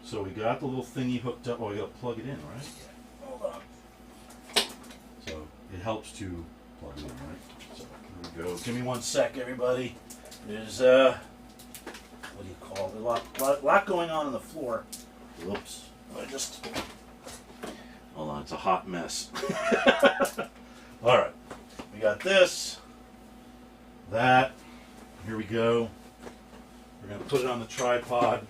So we got the little thingy hooked up. Oh, we got to plug it in, right? Yeah. Hold on. So it helps to plug it in, right? So here we go. Give me 1 sec, everybody. There's what do you call it? A lot going on the floor. Whoops. I just hold on. It's a hot mess. All right. We got this. That. Here we go. We're going to put it on the tripod.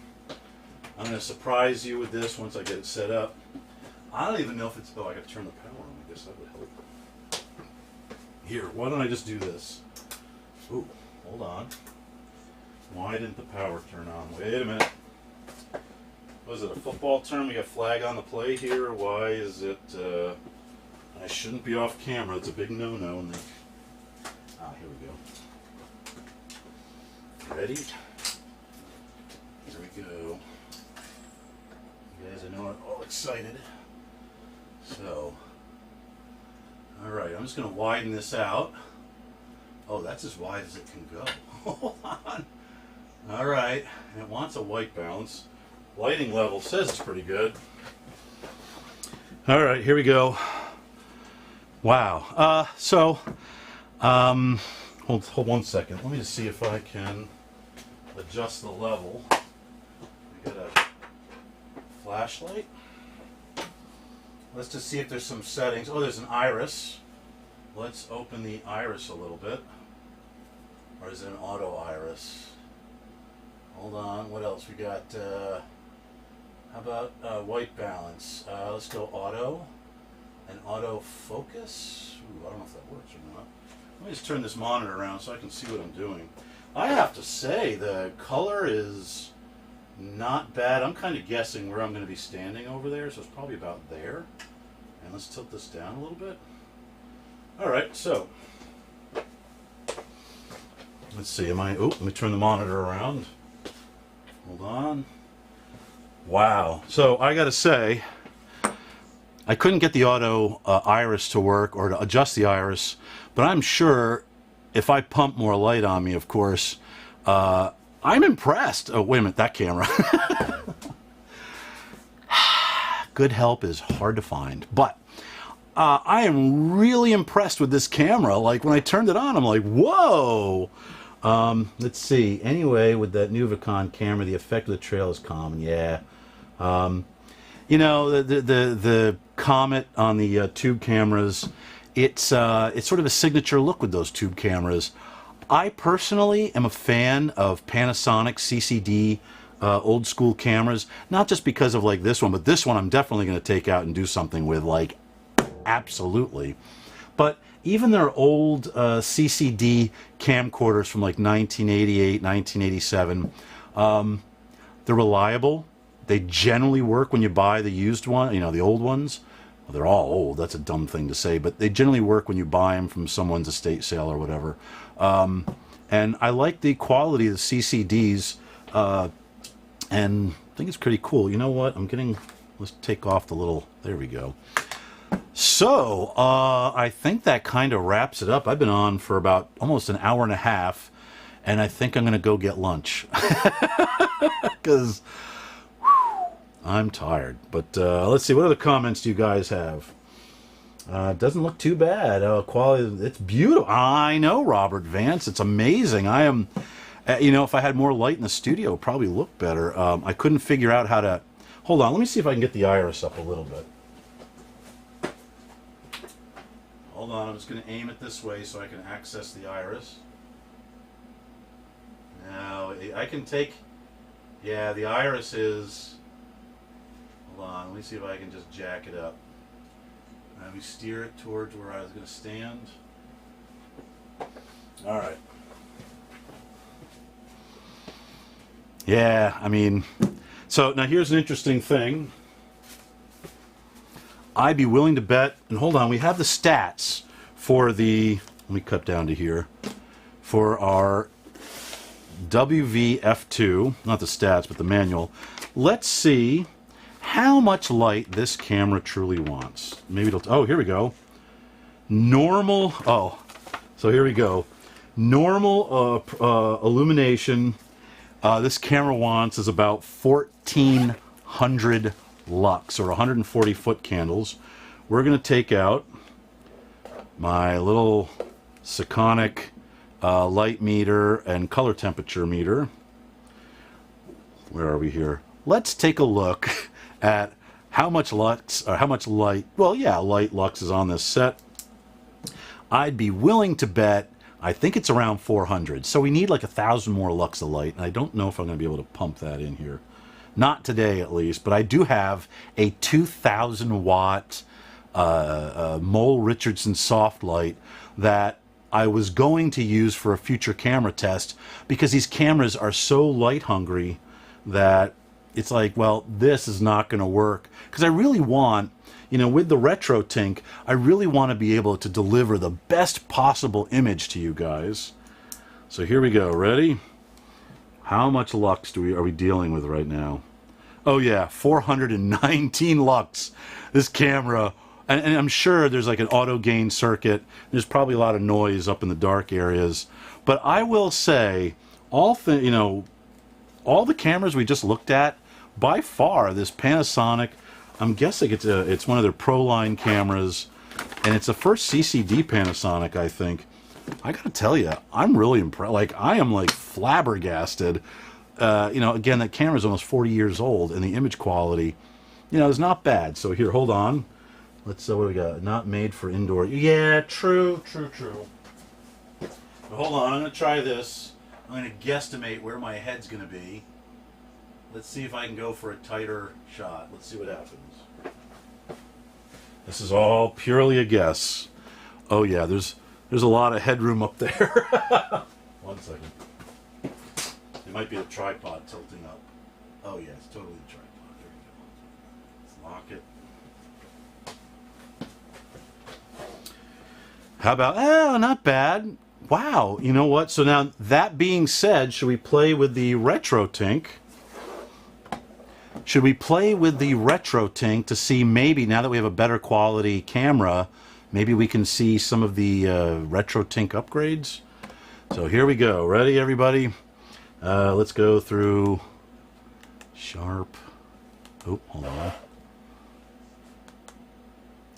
I'm going to surprise you with this once I get it set up. I don't even know if it's... Oh, I got to turn the power on. I guess that would help. Here, why don't I just do this? Ooh, hold on. Why didn't the power turn on? Wait a minute. Was it a football term? We got flag on the play here. Why is it... I shouldn't be off camera. It's a big no-no. Here we go. Ready? Here we go. You guys, I know I'm all excited. So, alright, I'm just going to widen this out. Oh, that's as wide as it can go. Hold on. Alright, and it wants a white balance. Lighting level says it's pretty good. Alright, here we go. Wow. Hold 1 second. Let me just see if I can adjust the level. We got a flashlight. Let's just see if there's some settings. Oh, there's an iris. Let's open the iris a little bit. Or is it an auto iris? Hold on. What else? We got, how about white balance? Let's go auto. And auto focus. Ooh, I don't know if that works or not. Let me just turn this monitor around so I can see what I'm doing. I have to say, the color is not bad. I'm kind of guessing where I'm going to be standing over there, so it's probably about there. And let's tilt this down a little bit. Alright, so. Let's see, let me turn the monitor around. Hold on. Wow. So, I got to say, I couldn't get the auto iris to work, or to adjust the iris, but I'm sure if I pump more light on me, of course, I'm impressed. Oh, wait a minute, that camera. Good help is hard to find, but I am really impressed with this camera. Like, when I turned it on, I'm like, whoa! Let's see. Anyway, with that Nuvicon camera, the effect of the trail is common. Yeah. You know, the Comet on the tube cameras, it's sort of a signature look with those tube cameras. I personally am a fan of Panasonic CCD old school cameras, not just because of like this one, but this one I'm definitely going to take out and do something with, like, absolutely. But even their old CCD camcorders from like 1988, 1987, they're reliable. They generally work when you buy the used one, you know, the old ones. Well, they're all old. That's a dumb thing to say, but they generally work when you buy them from someone's estate sale or whatever. And I like the quality of the CCDs, and I think it's pretty cool. You know what? Let's take off the little, there we go. So, I think that kind of wraps it up. I've been on for about almost an hour and a half, and I think I'm going to go get lunch. Because I'm tired. But let's see, what other comments do you guys have? Doesn't look too bad. Quality, it's beautiful. I know, Robert Vance. It's amazing. I am, you know, if I had more light in the studio, it would probably look better. I couldn't figure out how to. Hold on, let me see if I can get the iris up a little bit. Hold on, I'm just going to aim it this way so I can access the iris. Now, I can take. Yeah, the iris is. Hold on, let me see if I can just jack it up. Let me steer it towards where I was going to stand. All right. Yeah, I mean, so now here's an interesting thing. I'd be willing to bet, and hold on, we have the stats for the, let me cut down to here, for our WVF2, not the stats, but the manual. Let's see how much light this camera truly wants. Maybe it'll, oh, here we go. Normal, oh, so here we go. Normal illumination, this camera wants is about 1400 lux, or 140 foot candles. We're going to take out my little Sekonic light meter and color temperature meter. Where are we here? Let's take a look at how much lux, or how much light, well, yeah, light lux is on this set. I'd be willing to bet, I think it's around 400. So we need like 1,000 more lux of light, and I don't know if I'm going to be able to pump that in here. Not today, at least, but I do have a 2,000 watt Mole Richardson soft light that I was going to use for a future camera test, because these cameras are so light hungry that it's like, well, this is not going to work. Because I really want, you know, with the RetroTink, I really want to be able to deliver the best possible image to you guys. So here we go. Ready? How much lux are we dealing with right now? Oh yeah, 419 lux. This camera, and I'm sure there's like an auto gain circuit. There's probably a lot of noise up in the dark areas. But I will say, all the cameras we just looked at, by far, this Panasonic, I'm guessing it's one of their Pro line cameras, and it's the first CCD Panasonic, I think. I gotta tell you, I'm really impressed. Like, I am like flabbergasted. You know, again, that camera's almost 40 years old, and the image quality, you know, is not bad. So here, hold on. Let's, what do we got? Not made for indoor. Yeah, true. But hold on, I'm gonna try this. I'm gonna guesstimate where my head's gonna be. Let's see if I can go for a tighter shot. Let's see what happens. This is all purely a guess. Oh yeah, there's a lot of headroom up there. 1 second. It might be the tripod tilting up. Oh yeah, it's totally the tripod. There we go. Let's lock it. How about, oh, not bad. Wow, you know what? So now, that being said, should we play with the RetroTink? Should we play with the RetroTink to see, maybe now that we have a better quality camera, maybe we can see some of the RetroTink upgrades? So here we go. Ready, everybody? Let's go through sharp. Oh, hold on.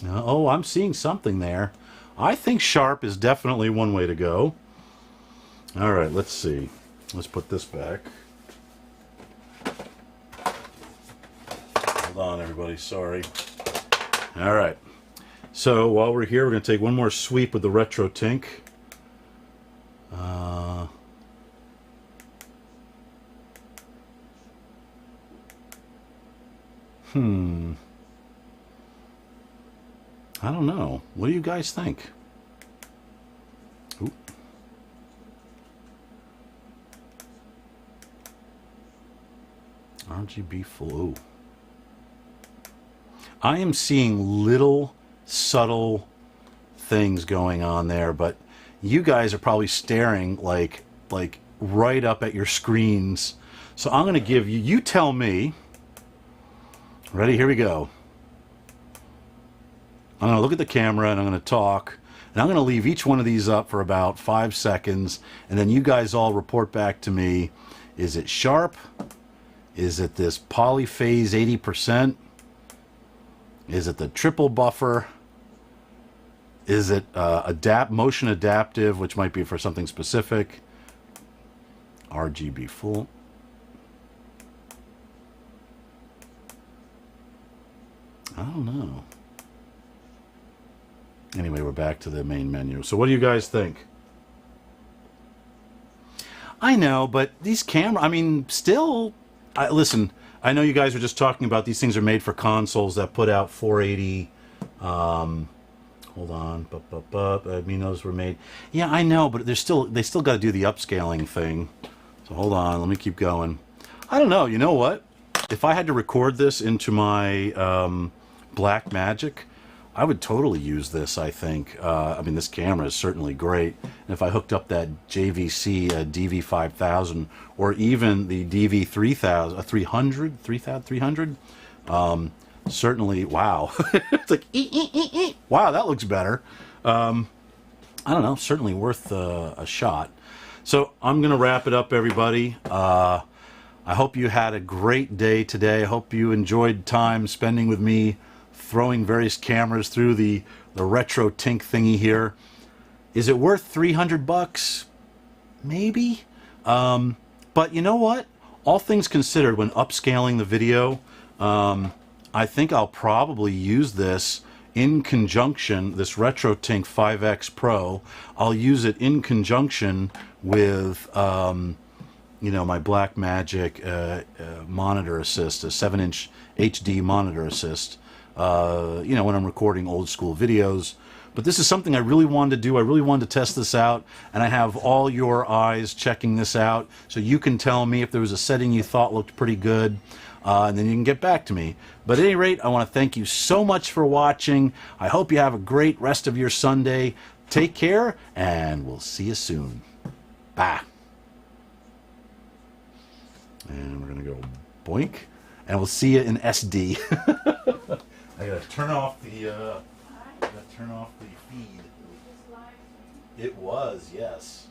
Oh, I'm seeing something there. I think sharp is definitely one way to go. All right, let's see. Let's put this back. Hold on, everybody. Sorry. All right. So while we're here, we're going to take one more sweep with the RetroTink. I don't know. What do you guys think? Ooh. RGB flow. I am seeing little subtle things going on there, but you guys are probably staring like right up at your screens. So I'm going to give you, you tell me. Ready? Here we go. I'm going to look at the camera and I'm going to talk, and I'm going to leave each one of these up for about 5 seconds, and then you guys all report back to me. Is it sharp? Is it this polyphase 80%? Is it the triple buffer? Is it motion adaptive, which might be for something specific? RGB full. I don't know. Anyway, we're back to the main menu. So what do you guys think? I know, but these I mean, still, listen, I know you guys are just talking about these things are made for consoles that put out 480, hold on, I mean, those were made. Yeah, I know, but they still got to do the upscaling thing. So hold on, let me keep going. I don't know, you know what? If I had to record this into my Blackmagic, I would totally use this, I think. I mean, this camera is certainly great. And if I hooked up that JVC DV5000 or even the DV3000, 300, certainly, wow. It's like, wow, that looks better. I don't know, certainly worth a shot. So I'm going to wrap it up, everybody. I hope you had a great day today. I hope you enjoyed time spending with me throwing various cameras through the RetroTink thingy here. Is it worth $300? Maybe. But you know what? All things considered, when upscaling the video, I think I'll probably use this in conjunction, this RetroTink 5X Pro. I'll use it in conjunction with you know, my Blackmagic monitor assist, a 7-inch HD monitor assist, you know, when I'm recording old school videos. But this is something I really wanted to do. I really wanted to test this out, and I have all your eyes checking this out, so you can tell me if there was a setting you thought looked pretty good, and then you can get back to me. But at any rate, I want to thank you so much for watching. I hope you have a great rest of your Sunday. Take care, and we'll see you soon. Bye. And we're going to go boink, and we'll see you in SD. I gotta turn off the feed. It was, yes.